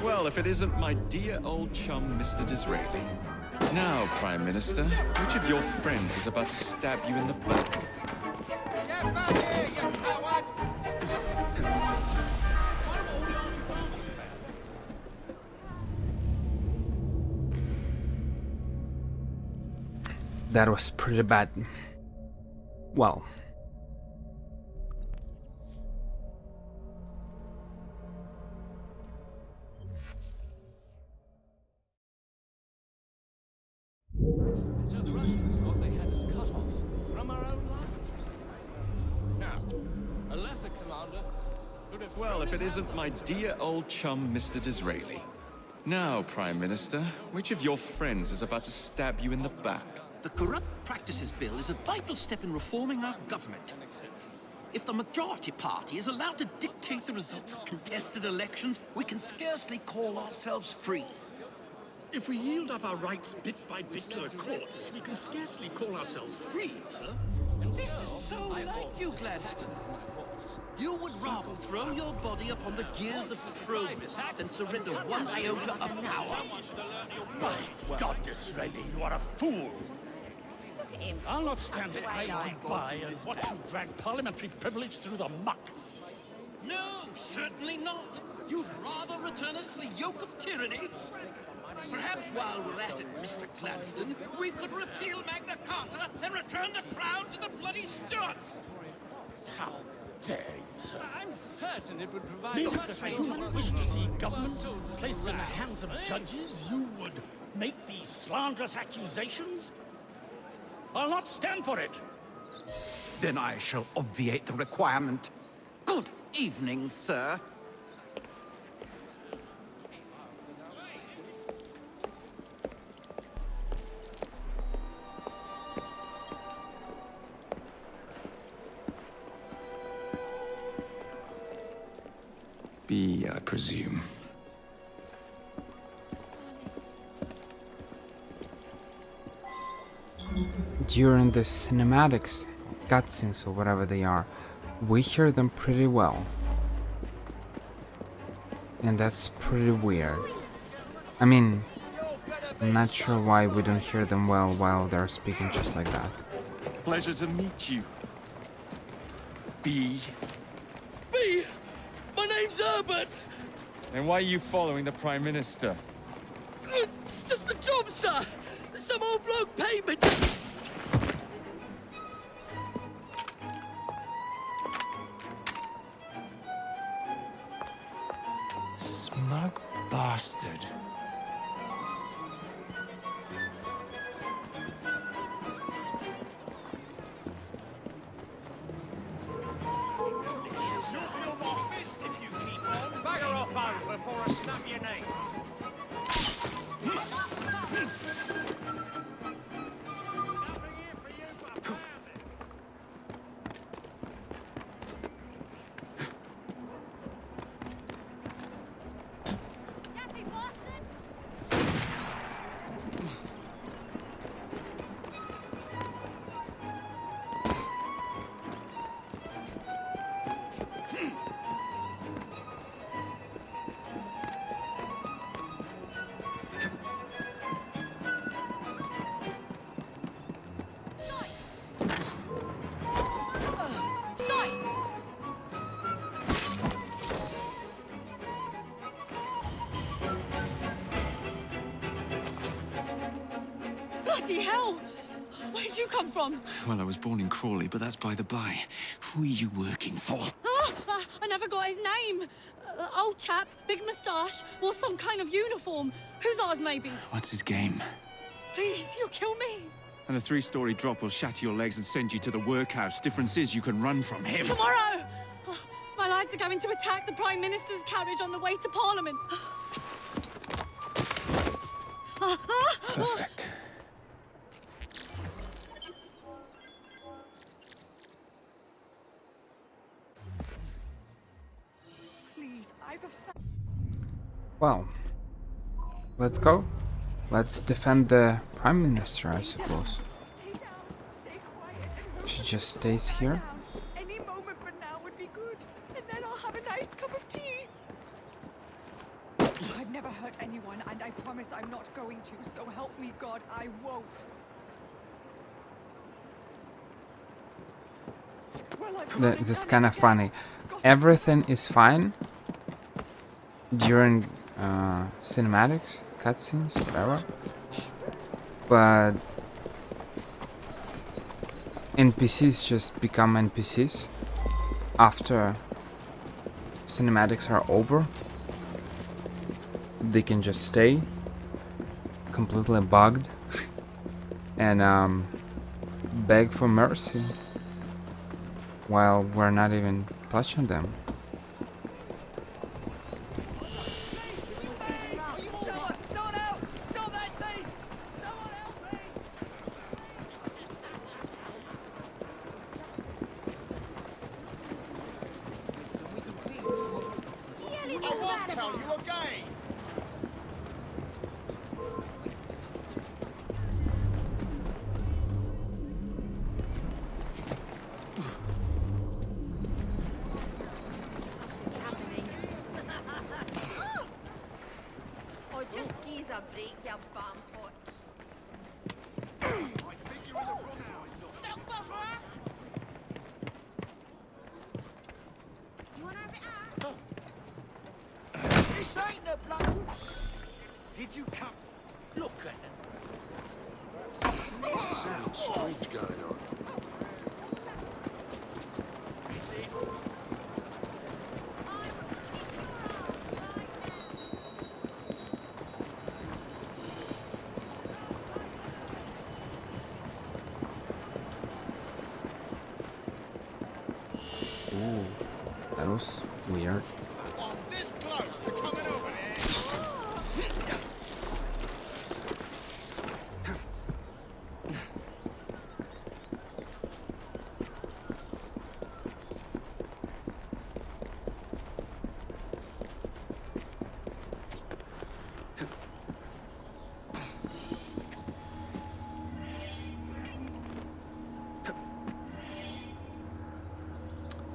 Well, if it isn't my dear old chum, Mr. Disraeli. Now, Prime Minister, which of your friends is about to stab you in the back? Get back here, you coward! That was pretty bad. Well. own language. Now, a lesser commander could have Well, if it isn't my dear old chum, Mr. Disraeli. Now, Prime Minister, which of your friends is about to stab you in the back? The Corrupt Practices Bill is a vital step in reforming our government. If the majority party is allowed to dictate the results of contested elections, we can scarcely call ourselves free. If we yield up our rights bit by bit to the courts, we can scarcely call ourselves free, sir. This is so like you, Gladstone. You would rather throw your body upon the gears of progress than surrender one iota of power. My God, Disraeli, you are a fool. I'll not stand idly by and watch you drag parliamentary privilege through the muck. No, certainly not. You'd rather return us to the yoke of tyranny? Perhaps while we're at it, Mr. Gladstone, we could repeal Magna Carta and return the crown to the bloody Stuarts! How dare you, sir? I'm certain it would provide... You wish to see government placed in the hands of judges? You would make these slanderous accusations? I'll not stand for it. Then I shall obviate the requirement. Good evening, sir. B, I presume. During the cinematics, cutscenes or whatever they are, we hear them pretty well. And that's pretty weird. I mean, I'm not sure why we don't hear them well while they're speaking just like that. Pleasure to meet you. B. B! My name's Herbert! And why are you following the Prime Minister? It's just a job, sir! Some old bloke paid me to... Smug bastard. Bagger off home before I snap your neck. Yappy bastard! Sight! Bloody hell! Where'd you come from? Well, I was born in Crawley, but that's by the by. Who are you working for? I never got his name. Old chap, big moustache, wore some kind of uniform. Who's ours, maybe? What's his game? Please, you'll kill me. And a 3-story drop will shatter your legs and send you to the workhouse. Difference is you can run from him. Tomorrow! My lads are going to attack the Prime Minister's carriage on the way to Parliament. Perfect. Please, I've a... Well, let's go. Let's defend the Prime Minister, I suppose. Stay down, stay quiet. She just stays here. Any moment from now would be good, and then I'll have a nice cup of tea. I've never hurt anyone, and I promise I'm not going to, so help me God, I won't. This is kind of funny. Everything is fine during cinematics, cutscenes, whatever. But NPCs just become NPCs after cinematics are over. They can just stay completely bugged, and beg for mercy while we're not even touching them. Someone help! Stop that thing! Someone help me! I won't tell you again! Oh, just give a break, you vampot. I think you're in the wrong house. Don't bother her! You wanna have it out? This ain't the blood! Did you come? Look at them. Sounds strange going on. Ooh, that was weird. I'm this close to coming over there.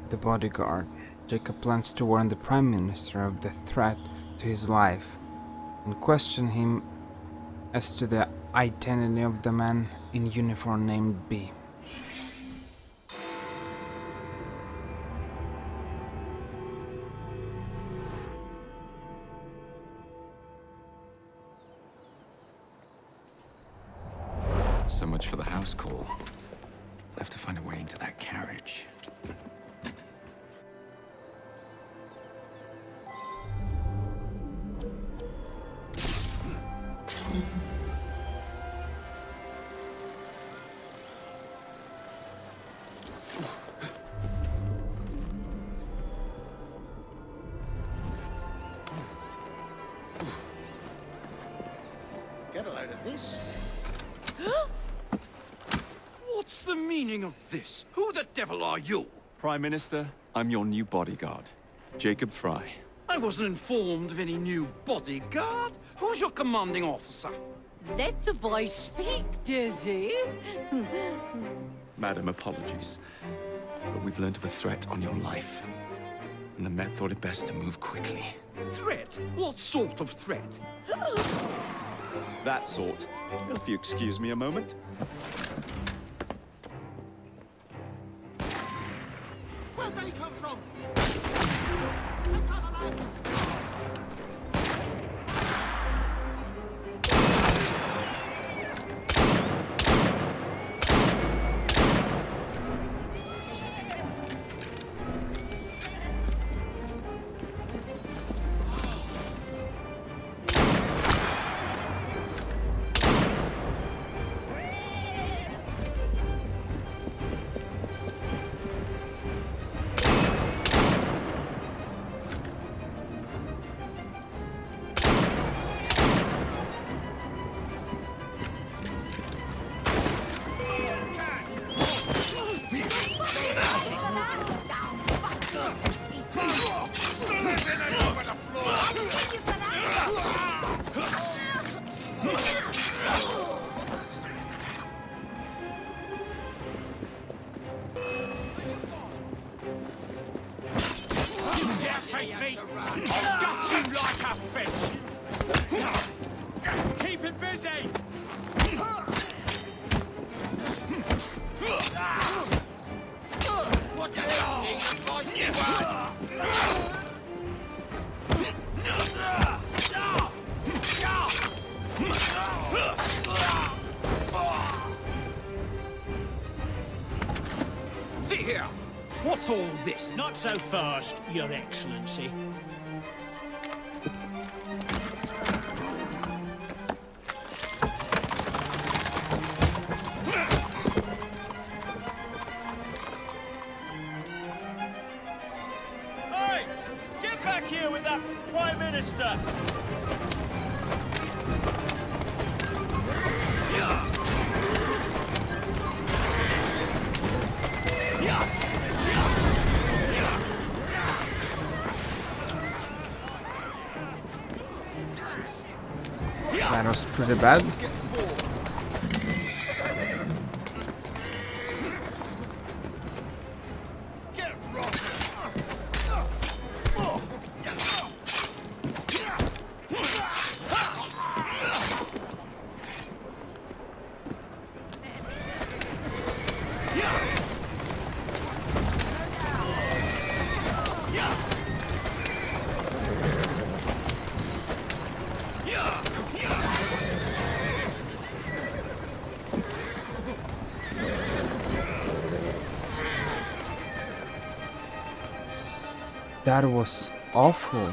The bodyguard. Jacob plans to warn the Prime Minister of the threat to his life and question him as to the identity of the man in uniform named B. So much for the house call. I have to find a way into that carriage. Get a load of this. What's the meaning of this? Who the devil are you? Prime Minister, I'm your new bodyguard, Jacob Fry. I wasn't informed of any new bodyguard. Who's your commanding officer? Let the boy speak, Dizzy. Madam, apologies. But we've learned of a threat on your life. And the Met thought it best to move quickly. Threat? What sort of threat? That sort. If you excuse me a moment. Where'd they come from? Face me! I'll gut you like a fish! Keep it busy! What the hell? Like you See here. What's all this? Not so fast, Your Excellency. Prime Minister! That was pretty bad. That was awful.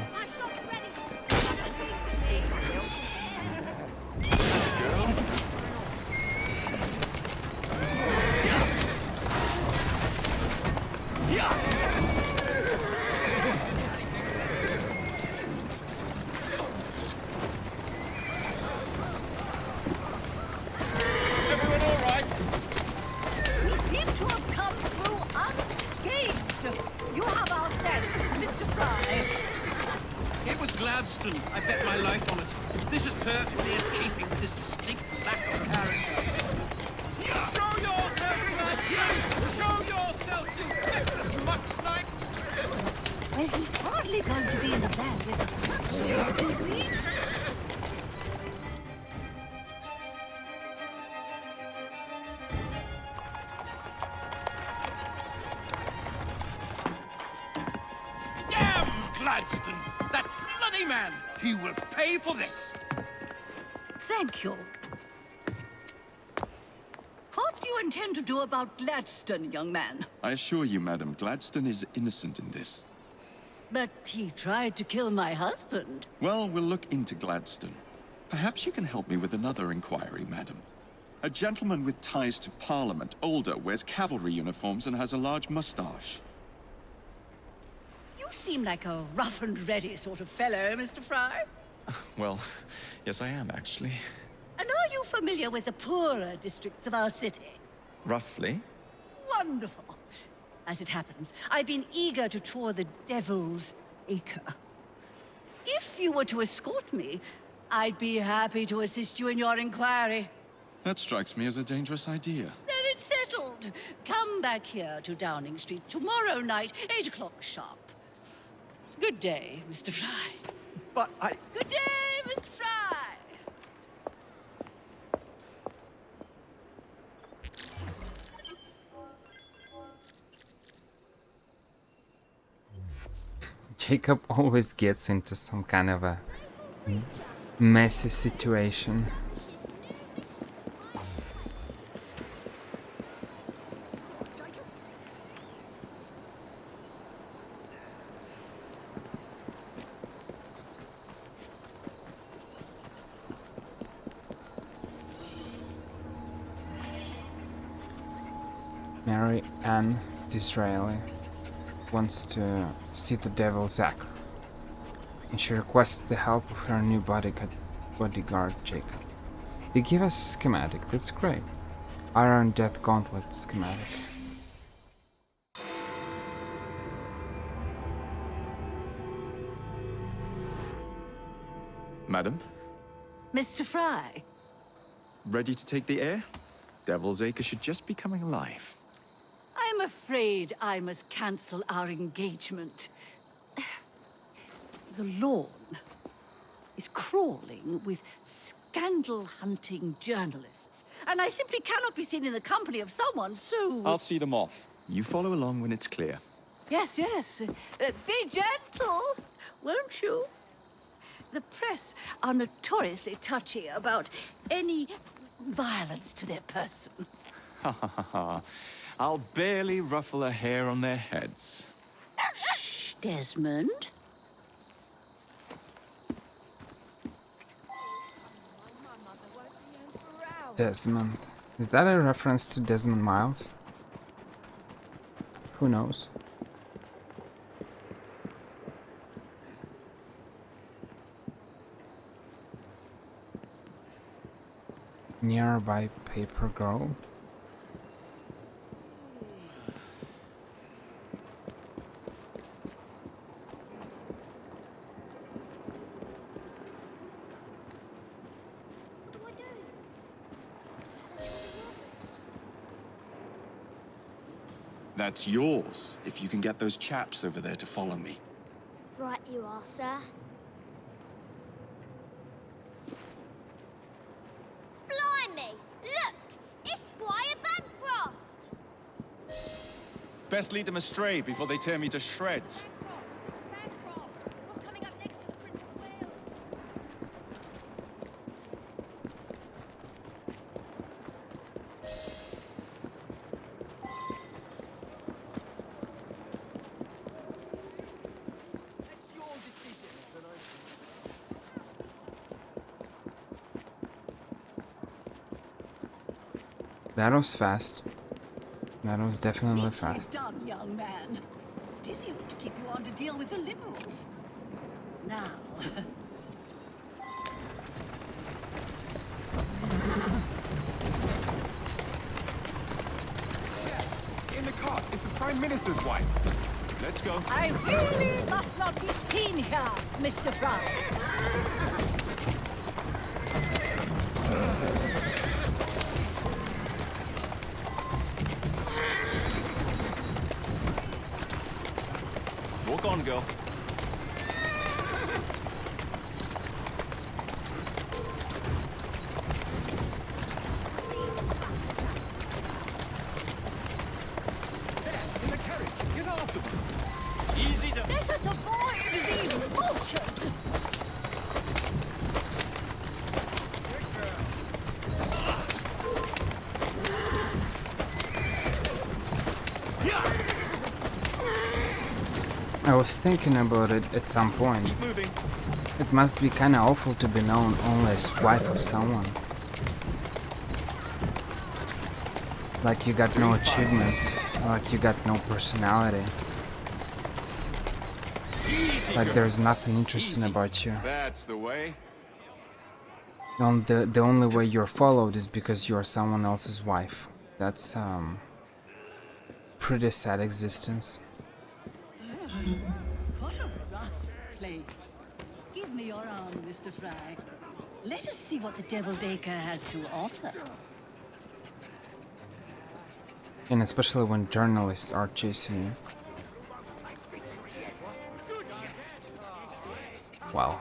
Everyone all right? We seem to have come through unscathed. You have our thanks, Mr. Fry. It was Gladstone. I bet my life on it. This is perfectly in keeping with his distinct lack of character. Show yourself, Gladstone! Show yourself, you reckless mucksnipe! Well, he's hardly going to be in the van with us, is he? Damn Gladstone! That bloody man! He will pay for this! Thank you. What do you intend to do about Gladstone, young man? I assure you, Madam, Gladstone is innocent in this. But he tried to kill my husband. Well, we'll look into Gladstone. Perhaps you can help me with another inquiry, Madam. A gentleman with ties to Parliament, older, wears cavalry uniforms and has a large mustache. You seem like a rough and ready sort of fellow, Mr. Fry. Well, yes I am, actually. And are you familiar with the poorer districts of our city? Roughly. Wonderful. As it happens, I've been eager to tour the Devil's Acre. If you were to escort me, I'd be happy to assist you in your inquiry. That strikes me as a dangerous idea. Then it's settled. Come back here to Downing Street tomorrow night, 8 o'clock sharp. Good day, Mr. Fry. But I... Good day, Mr. Fry. Jacob always gets into some kind of a messy situation. Mary Ann Disraeli wants to see the Devil's Acre, and she requests the help of her new bodyguard Jacob. They give us a schematic, that's great. Iron Death Gauntlet schematic. Madam, Mr. Fry. ready to take the air? Devil's Acre should just be coming alive. I'm afraid I must cancel our engagement. The lawn is crawling with scandal-hunting journalists, and I simply cannot be seen in the company of someone so... I'll see them off. You follow along when it's clear. Yes, yes. Be gentle, won't you? The press are notoriously touchy about any violence to their person. Ha ha ha ha. I'll barely ruffle a hair on their heads. Shh, Desmond. Desmond. Is that a reference to Desmond Miles? Who knows? Nearby paper girl. That's yours, if you can get those chaps over there to follow me. Right you are, sir. Blimey! Look! It's Squire Bancroft! Best lead them astray before they tear me to shreds. What's coming up next for the Prince of Wales? That's your decision. That was fast. That was definitely Neatly fast. done, young man. Dizzy ought to keep you on to deal with the Liberals. Now, In the cart, it's the Prime Minister's wife. Let's go. I really must not be seen here, Mr. Fry. Walk on, girl. In the carriage, get after them. Easy to... Let us avoid these vultures. I was thinking about it at some point. Keep moving. It must be kinda awful to be known only as wife of someone. Like you got no achievements, like you got no personality. Easy, Like girl. there's nothing interesting Easy. about you. That's the way. The only way you're followed is because you're someone else's wife. That's pretty sad existence. What a rough place. Give me your arm, Mr. Fry. Let us see what the Devil's Acre has to offer. And especially when journalists are chasing you. Wow.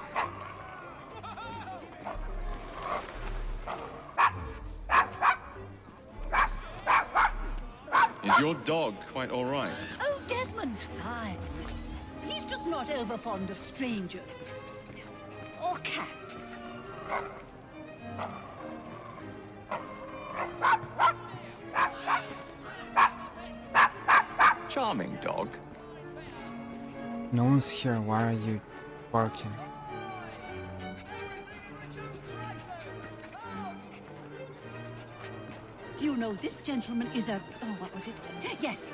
Is your dog quite all right? Oh, Desmond's fine. He's just not over fond of strangers. Or cats. Charming dog. No one's here, why are you barking? Do you know this gentleman is a... oh, what was it? Yes,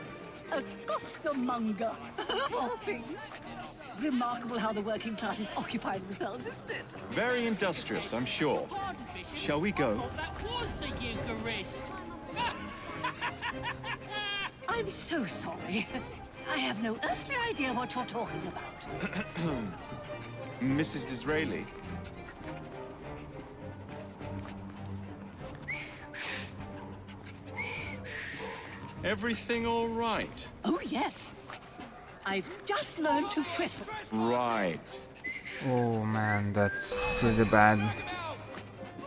a costermonger, of all things. Remarkable how the working classes occupy themselves, isn't it? Very industrious, I'm sure. Shall we go? That was the Eucharist. I'm so sorry. I have no earthly idea what you're talking about. Mrs. Disraeli. Everything all right? Oh, yes. I've just learned to whistle. Right. Oh man, that's pretty bad.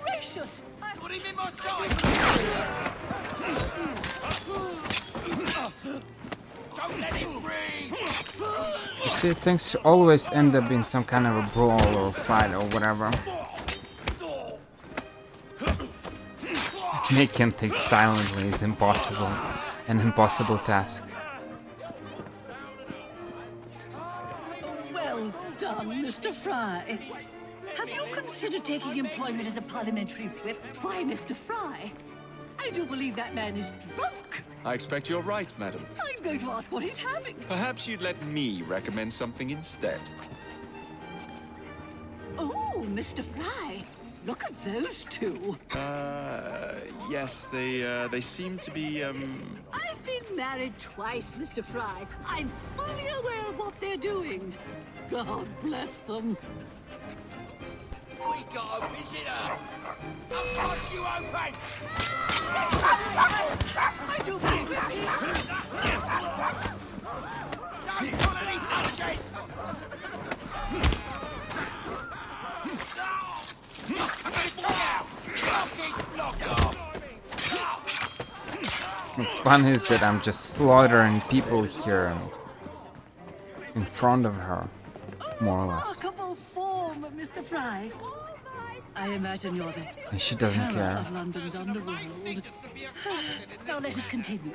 Gracious! Got him in my sight! Don't let him breathe! You see, things always end up in some kind of a brawl or fight or whatever. Making things silently is impossible. An impossible task. Well done, Mr. Fry. Have you considered taking employment as a parliamentary whip? Why, Mr. Fry, I do believe that man is drunk. I expect you're right, madam. I'm going to ask what he's having. Perhaps you'd let me recommend something instead. Oh, Mr. Fry, Look at those two. Yes, they seem to be, I've been married twice, Mr. Fry. I'm fully aware of what they're doing. God bless them. We got a visitor. I'll force you open. I do believe Don't pull any bullshit. What's fun is that I'm just slaughtering people here in front of her, more or less. remarkable form, Mr. Fry. I imagine you're the And she doesn't terror care. of London's underworld. Now let us continue.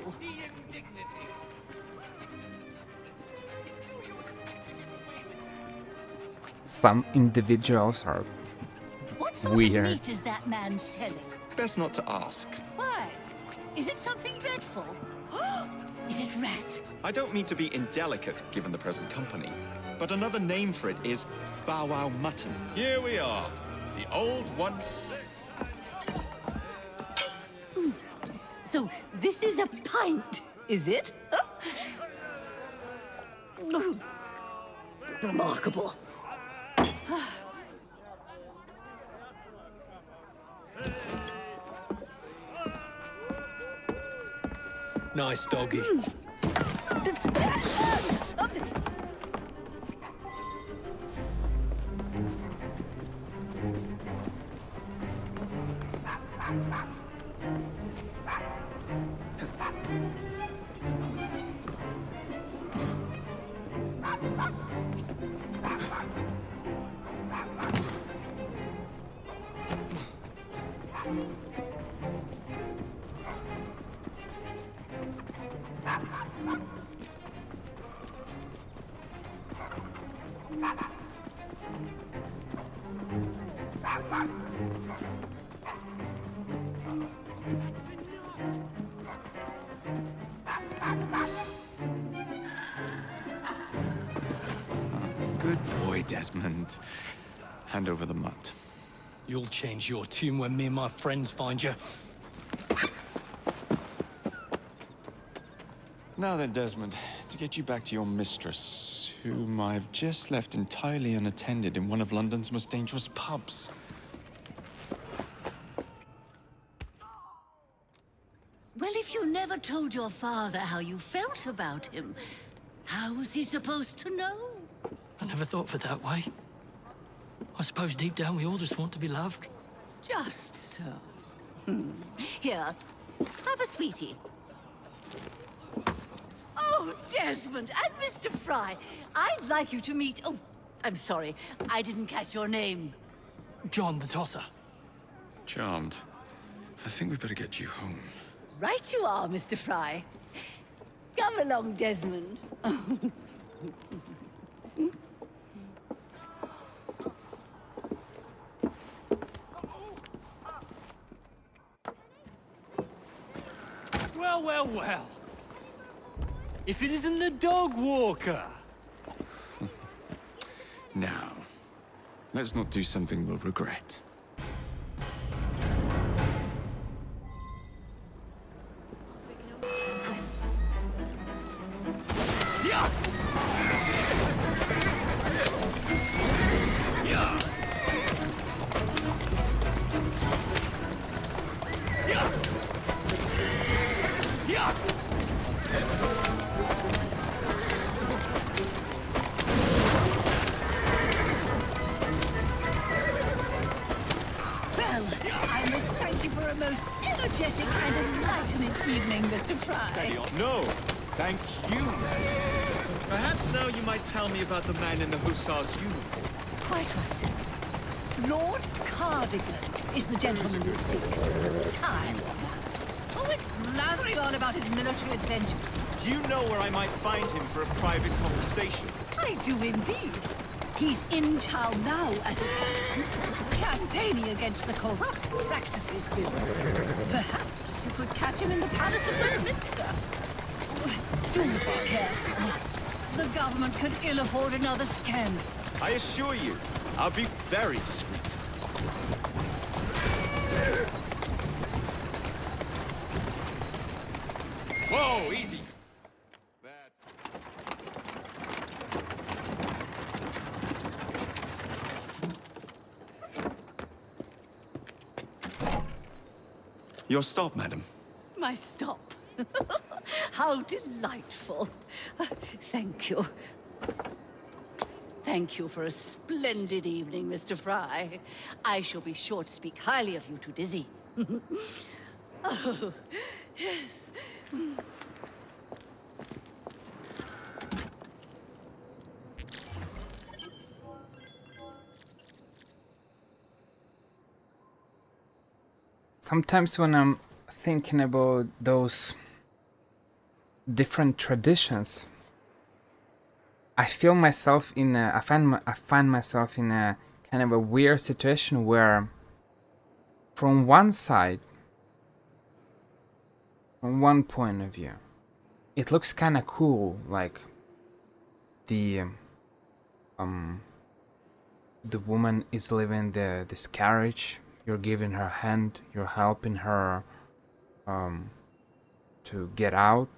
Some individuals are What sort weird. of meat is that man selling? best not to ask. Why? Is it something dreadful? Is it rat? I don't mean to be indelicate, given the present company, but another name for it is Bow Wow Mutton. Here we are, the old one. So this is a pint, is it? Remarkable. Nice doggy. Good boy, Desmond. Hand over the mutt. You'll change your tune when me and my friends find you. Now then, Desmond, to get you back to your mistress, whom I've just left entirely unattended in one of London's most dangerous pubs. Well, if you never told your father how you felt about him, how was he supposed to know? I never thought of it that way. I suppose deep down we all just want to be loved. Just so. Here, have a sweetie. Oh, Desmond and Mr. Fry, I'd like you to meet... Oh, I'm sorry, I didn't catch your name. John the Tosser. Charmed. I think we better get you home. Right you are, Mr. Fry. Come along, Desmond. Well, well, well. If it isn't the dog walker. Now, let's not do something we'll regret. Well, I must thank you for a most energetic and enlightening evening, Mr. Fry. Steady on. No, thank you. Perhaps now you might tell me about the man in the hussar's uniform. Quite right. Lord Cardigan is the gentleman who seeks. Tiresome. Always blathering on about his military adventures. Do you know where I might find him for a private conversation? I do indeed. He's in town now, as it happens, campaigning against the Corrupt Practices Bill. Perhaps you could catch him in the Palace of Westminster. Do be careful. The government could ill afford another scandal. I assure you, I'll be very discreet. Whoa, easy. Your stop, madam. My stop. How delightful. Thank you. Thank you for a splendid evening, Mr. Fry. I shall be sure to speak highly of you to Dizzy. Oh, yes. Sometimes when I'm thinking about those different traditions, I feel myself in I find myself in a kind of a weird situation where from one side, from one point of view, it looks kind of cool, like the the woman is living this carriage, you're giving her hand, you're helping her to get out.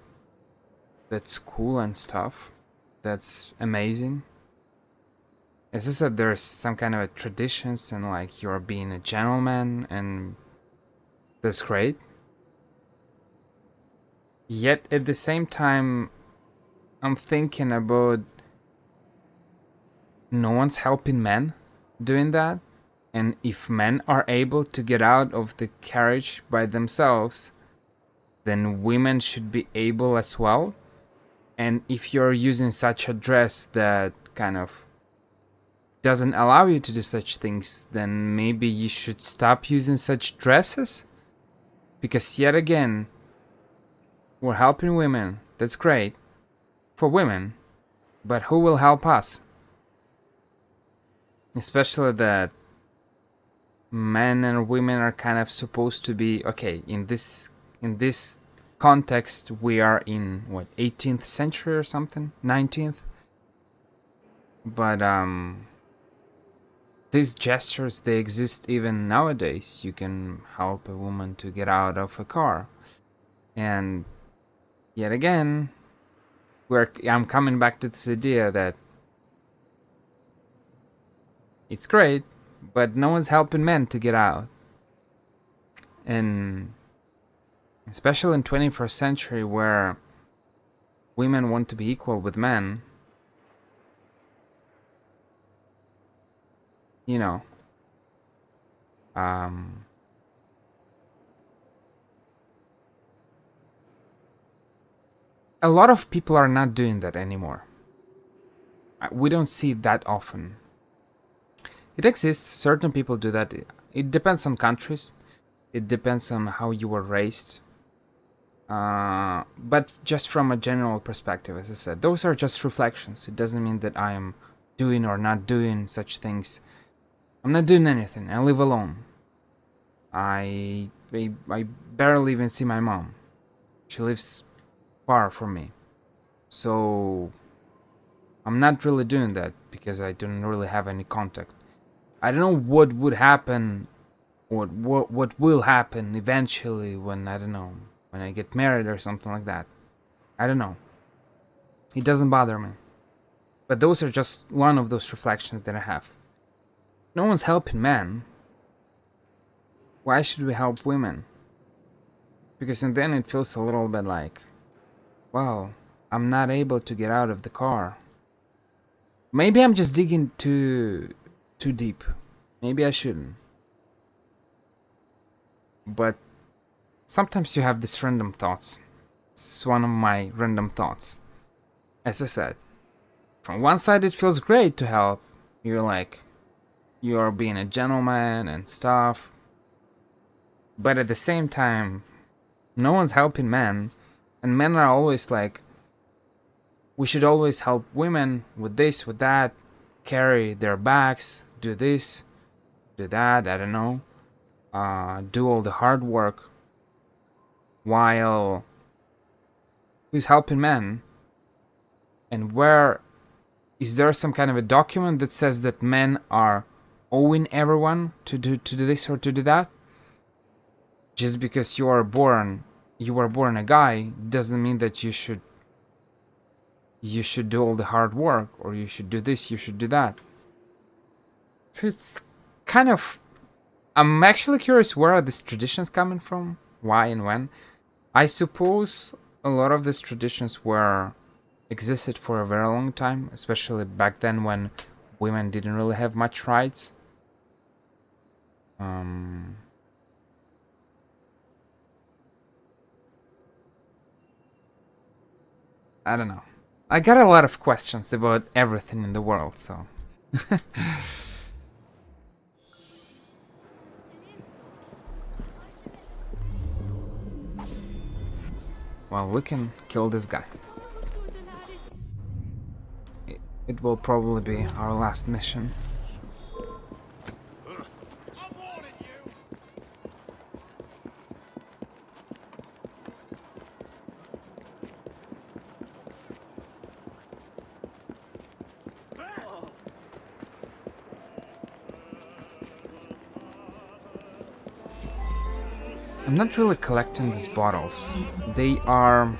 That's cool and stuff. That's amazing. As I said, there's some kind of a traditions and like you're being a gentleman, and that's great. Yet at the same time, I'm thinking about no one's helping men doing that. And if men are able to get out of the carriage by themselves, then women should be able as well. And if you're using such a dress that kind of doesn't allow you to do such things, then maybe you should stop using such dresses? Because yet again, we're helping women. That's great. For women. But who will help us? Especially that men and women are kind of supposed to be okay in this context. We are in what, 18th century or something, 19th. But these gestures, they exist even nowadays. You can help a woman to get out of a car, and yet again, I'm coming back to this idea that it's great, but no one's helping men to get out. And especially in 21st century where women want to be equal with men, you know, a lot of people are not doing that anymore. We don't see it that often. It exists. Certain people do that. It depends on countries. It depends on how you were raised. But just from a general perspective, as I said, those are just reflections. It doesn't mean that I am doing or not doing such things. I'm not doing anything. I live alone. I barely even see my mom. She lives far from me. So I'm not really doing that because I don't really have any contact. I don't know what would happen, or what will happen eventually when, I don't know, when I get married or something like that. I don't know. It doesn't bother me. But those are just one of those reflections that I have. No one's helping men. Why should we help women? Because then it feels a little bit like, well, I'm not able to get out of the car. Maybe I'm just digging too deep. Maybe I shouldn't. But sometimes you have these random thoughts. It's one of my random thoughts. As I said, from one side it feels great to help. You're like, you're being a gentleman and stuff. But at the same time, no one's helping men. And men are always like, we should always help women with this, with that, carry their bags, do this, do that, I don't know, do all the hard work, while who's helping men? And where is there some kind of a document that says that men are owing everyone to do this or to do that? just because you were born a guy doesn't mean that you should do all the hard work, or you should do this, you should do that. So it's kind of, I'm actually curious, where are these traditions coming from? Why and when? I suppose a lot of these traditions existed for a very long time, especially back then when women didn't really have much rights. I don't know. I got a lot of questions about everything in the world, so. Well, we can kill this guy. It will probably be our last mission. I'm not really collecting these bottles. They are...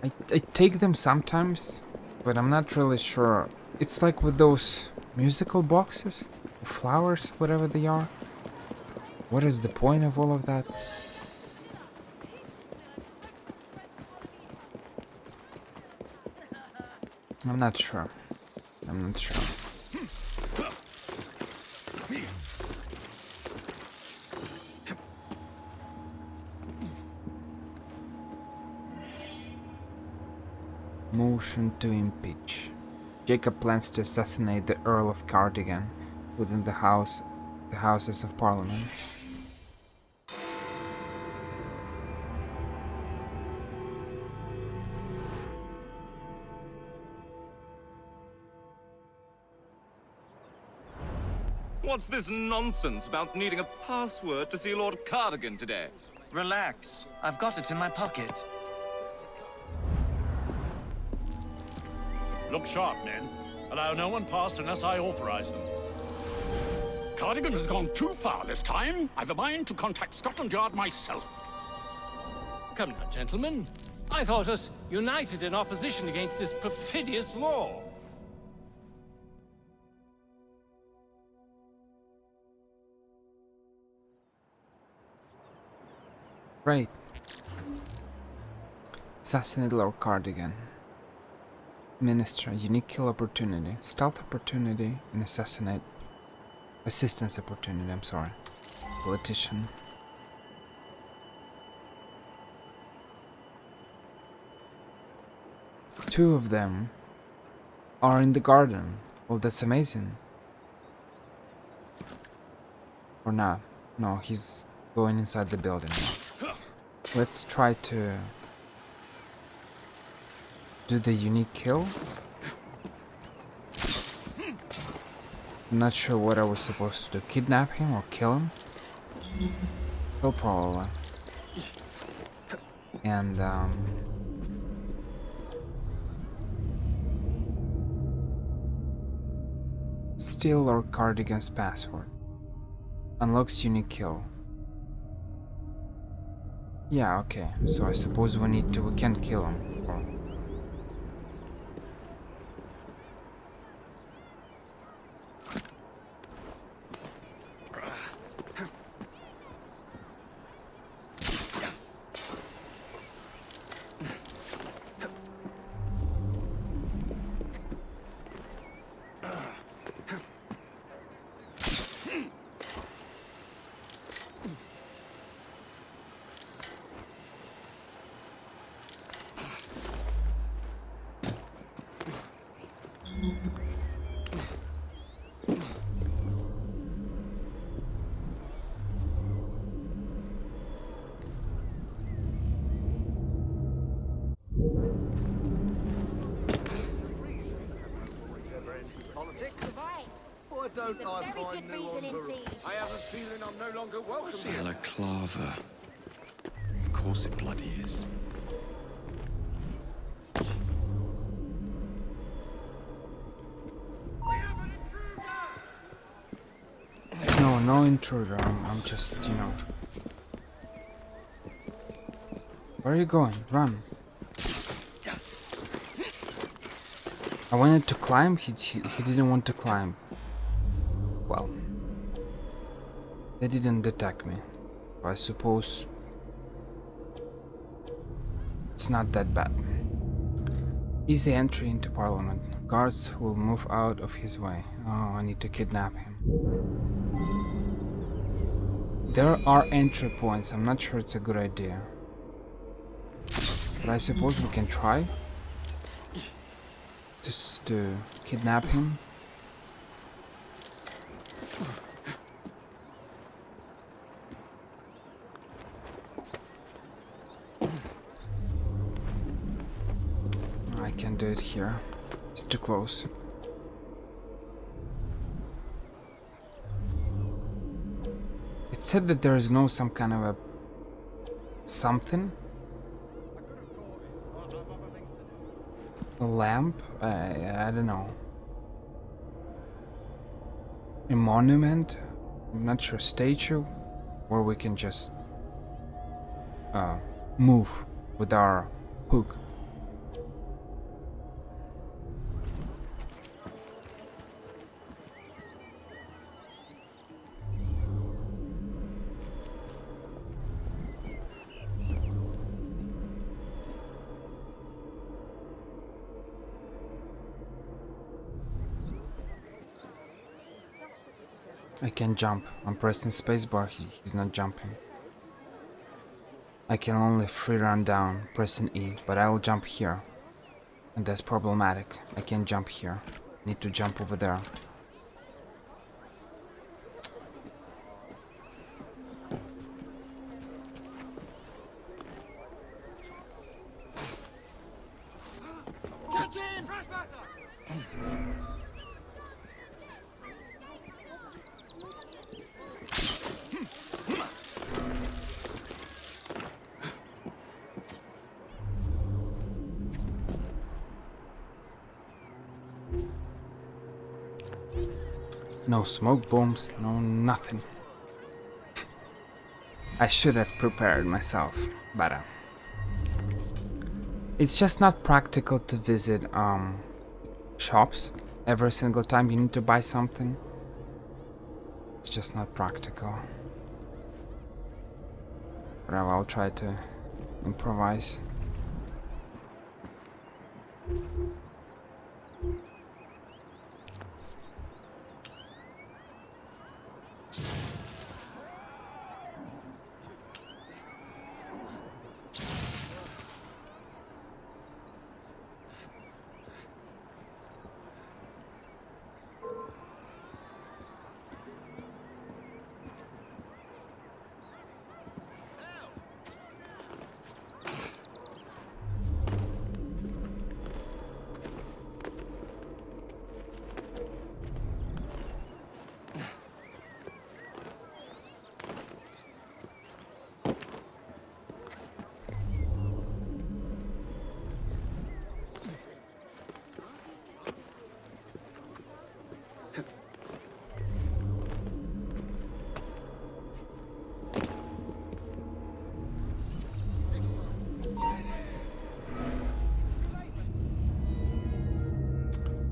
I take them sometimes, but I'm not really sure. It's like with those musical boxes, flowers, whatever they are. What is the point of all of that? I'm not sure. I'm not sure. Motion to impeach. Jacob plans to assassinate the Earl of Cardigan within the Houses of Parliament. What's this nonsense about needing a password to see Lord Cardigan today? Relax. I've got it in my pocket. Look sharp, men. Allow no one past unless I authorize them. Cardigan has gone too far this time. I've a mind to contact Scotland Yard myself. Come now, gentlemen. I thought us united in opposition against this perfidious law. Right. Assassinate Lord Cardigan. Minister, unique kill opportunity, stealth opportunity, and assistance opportunity, I'm sorry. Politician. Two of them are in the garden. Well, that's amazing. Or not. No, he's going inside the building. Let's try to do the unique kill. I'm not sure what I was supposed to do. Kidnap him or kill him? Kill probably. And steal Lord Cardigan's password. Unlocks unique kill. Yeah, okay. So I suppose we can kill him. Why don't I find new on I have a feeling I'm no longer welcome here. Balaclava. Of course it bloody is. no intruder. I'm just, you know. Where are you going? Run. I wanted to climb. He didn't want to climb. Well, they didn't detect me. I suppose it's not that bad. Easy entry into Parliament. Guards will move out of his way. Oh, I need to kidnap him. There are entry points. I'm not sure it's a good idea. But I suppose we can try. Just to kidnap him. I can't do it here. It's too close. It said that there is no some kind of a something. A lamp? I don't know. A monument? I'm not sure. Statue? Or we can just move with our hook. I can jump. I'm pressing spacebar. He's not jumping. I can only free run down, pressing E, but I'll jump here. And that's problematic. I can't jump here. Need to jump over there. No smoke bombs, no nothing. I should have prepared myself, but it's just not practical to visit shops every single time you need to buy something. It's just not practical. But I'll try to improvise.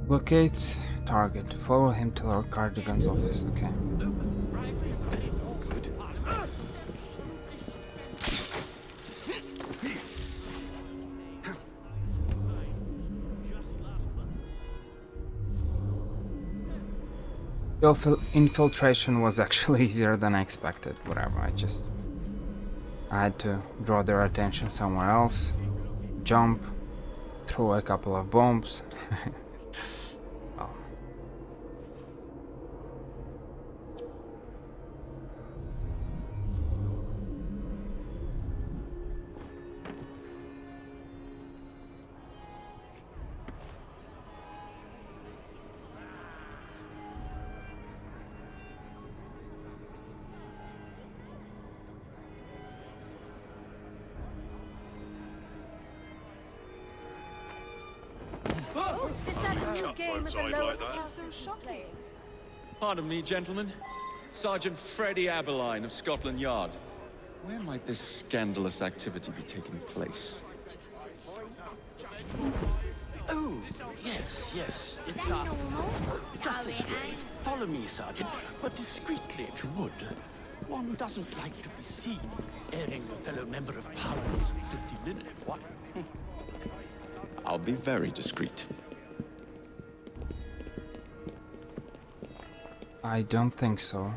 Locate target. Follow him to Lord Cardigan's office. Okay. Infiltration was actually easier than I expected. Whatever. I had to draw their attention somewhere else. Jump. Throw a couple of bombs. Is that a new game at the lower classes? So shocking. Pardon me, gentlemen. Sergeant Freddie Aberline of Scotland Yard. Where might this scandalous activity be taking place? Oh, yes, yes. It's just this way. Follow me, Sergeant, but discreetly, if you would. One doesn't like to be seen airing a fellow member of Parliament's dirty linen, what? I'll be very discreet. I don't think so.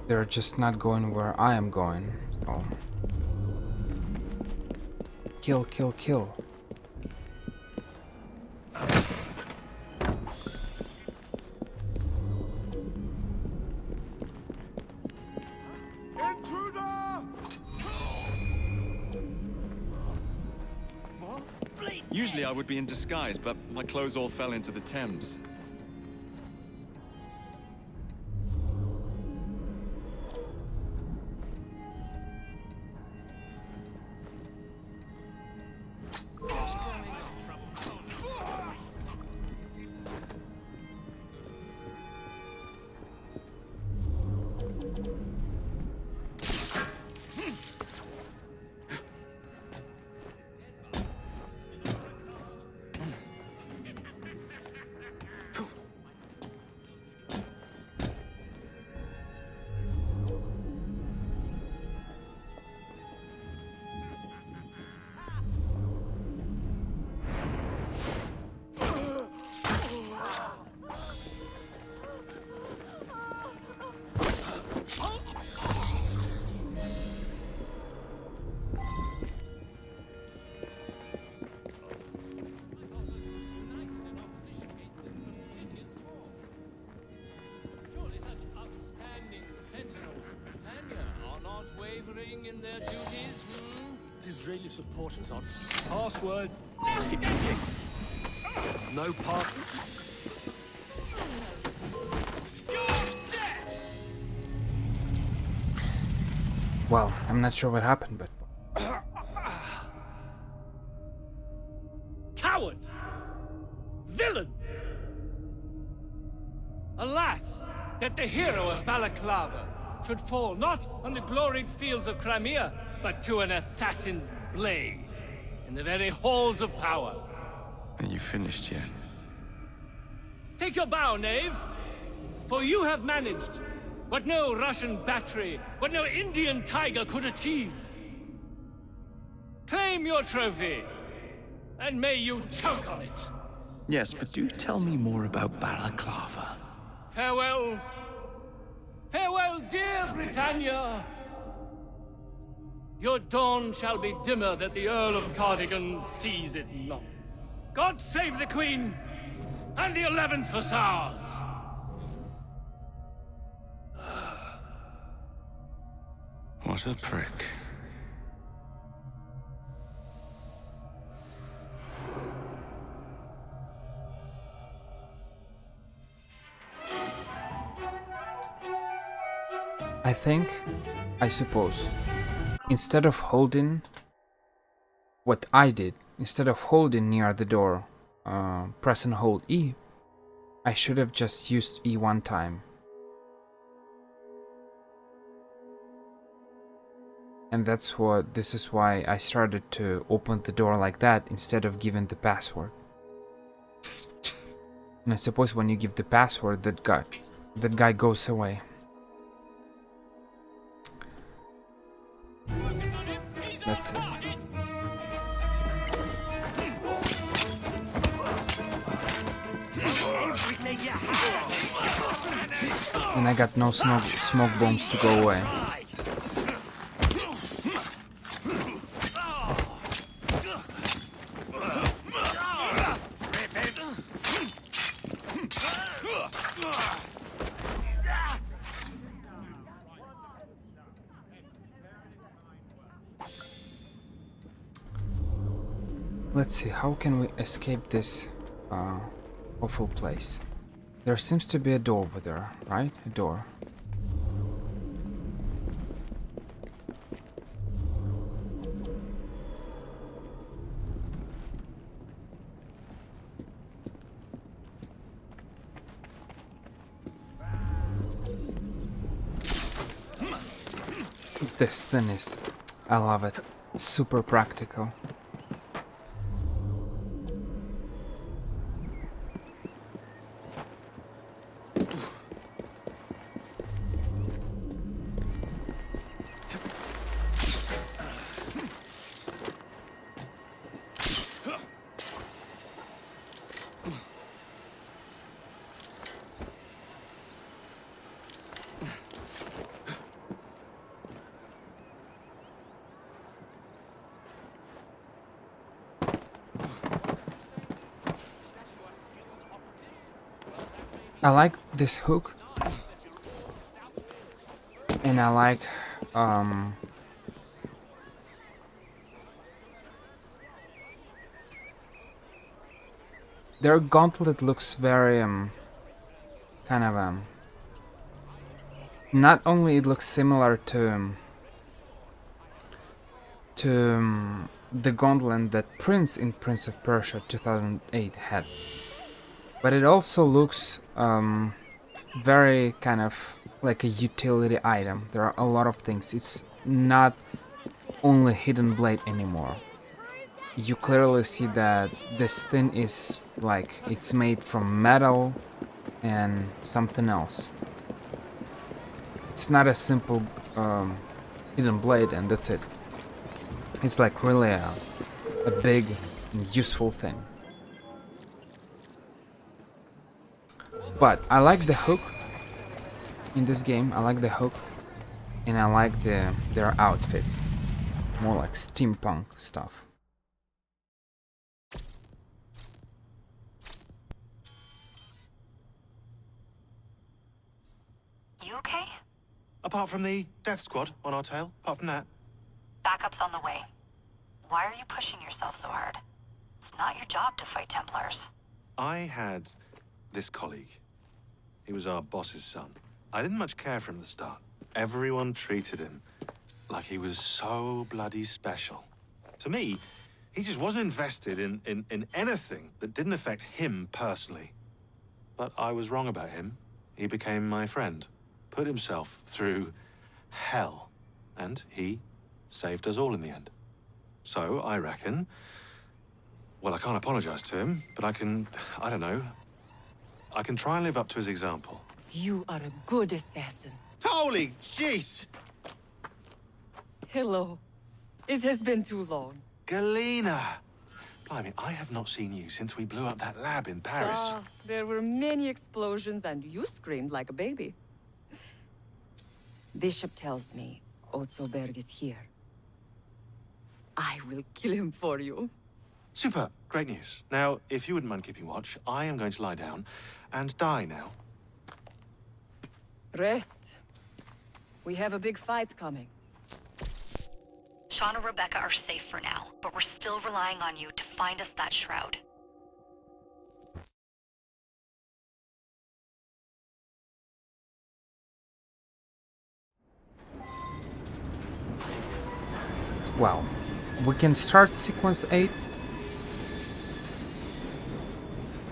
They're just not going where I am going. So. Kill, kill, kill. Usually I would be in disguise, but my clothes all fell into the Thames. In their duties, Disraeli supporters on Password. No part. Well, I'm not sure what happened, but... Coward! Villain! Alas, that the hero of Balaclava should fall not on the gloried fields of Crimea, but to an assassin's blade in the very halls of power. Are you finished yet? Take your bow, knave, for you have managed what no Russian battery, what no Indian tiger could achieve. Claim your trophy, and may you choke on it. Yes, but do tell me more about Balaclava. Farewell. Farewell, dear Britannia! Your dawn shall be dimmer that the Earl of Cardigan sees it not. God save the Queen and the 11th Hussars! What a prick. I suppose, instead of holding what I did, instead of holding near the door, press and hold E, I should have just used E one time. And this is why I started to open the door like that instead of giving the password. And I suppose when you give the password, that guy goes away. That's it. And I got no smoke bombs to go away. Let's see, how can we escape this awful place? There seems to be a door over there, right? A door. This thing is... I love it. Super practical. I like this hook, and I like their gauntlet looks very kind of not only it looks similar to the gauntlet that Prince in Prince of Persia 2008 had, but it also looks very kind of like a utility item. There are a lot of things. It's not only hidden blade anymore. You clearly see that this thing is like it's made from metal and something else. It's not a simple hidden blade and that's it. It's like really a big and useful thing. But I like the hook in this game. I like the hook, and I like their outfits, more like steampunk stuff. You okay? Apart from the death squad on our tail, apart from that. Backup's on the way. Why are you pushing yourself so hard? It's not your job to fight Templars. I had this colleague. He was our boss's son. I didn't much care for him at the start. Everyone treated him like he was so bloody special. To me, he just wasn't invested in anything that didn't affect him personally. But I was wrong about him. He became my friend, put himself through hell, and he saved us all in the end. So, I reckon... Well, I can't apologize to him, but I don't know, I can try and live up to his example. You are a good assassin. Holy jeez! Hello. It has been too long. Galena! Blimey, I have not seen you since we blew up that lab in Paris. There were many explosions and you screamed like a baby. Bishop tells me Otzelberg is here. I will kill him for you. Super, great news. Now, if you wouldn't mind keeping watch, I am going to lie down and die now. Rest. We have a big fight coming. Sean and Rebecca are safe for now, but we're still relying on you to find us that shroud. Well, we can start sequence 8,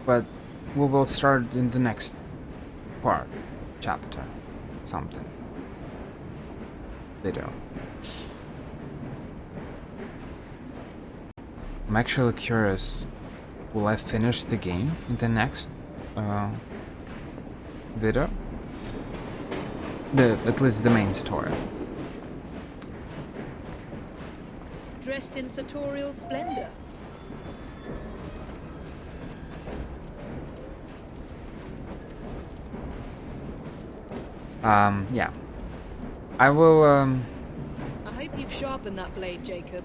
but we will start in the next part, chapter, something, video. I'm actually curious, will I finish the game in the next video? At least the main story. Dressed in sartorial splendor. Yeah. I will, I hope you've sharpened that blade, Jacob.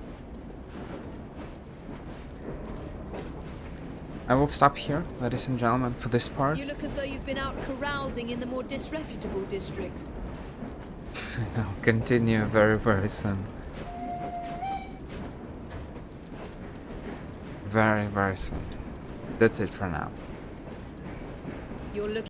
I will stop here, ladies and gentlemen, for this part. You look as though you've been out carousing in the more disreputable districts. I'll continue very, very soon. Very, very soon. That's it for now. You're looking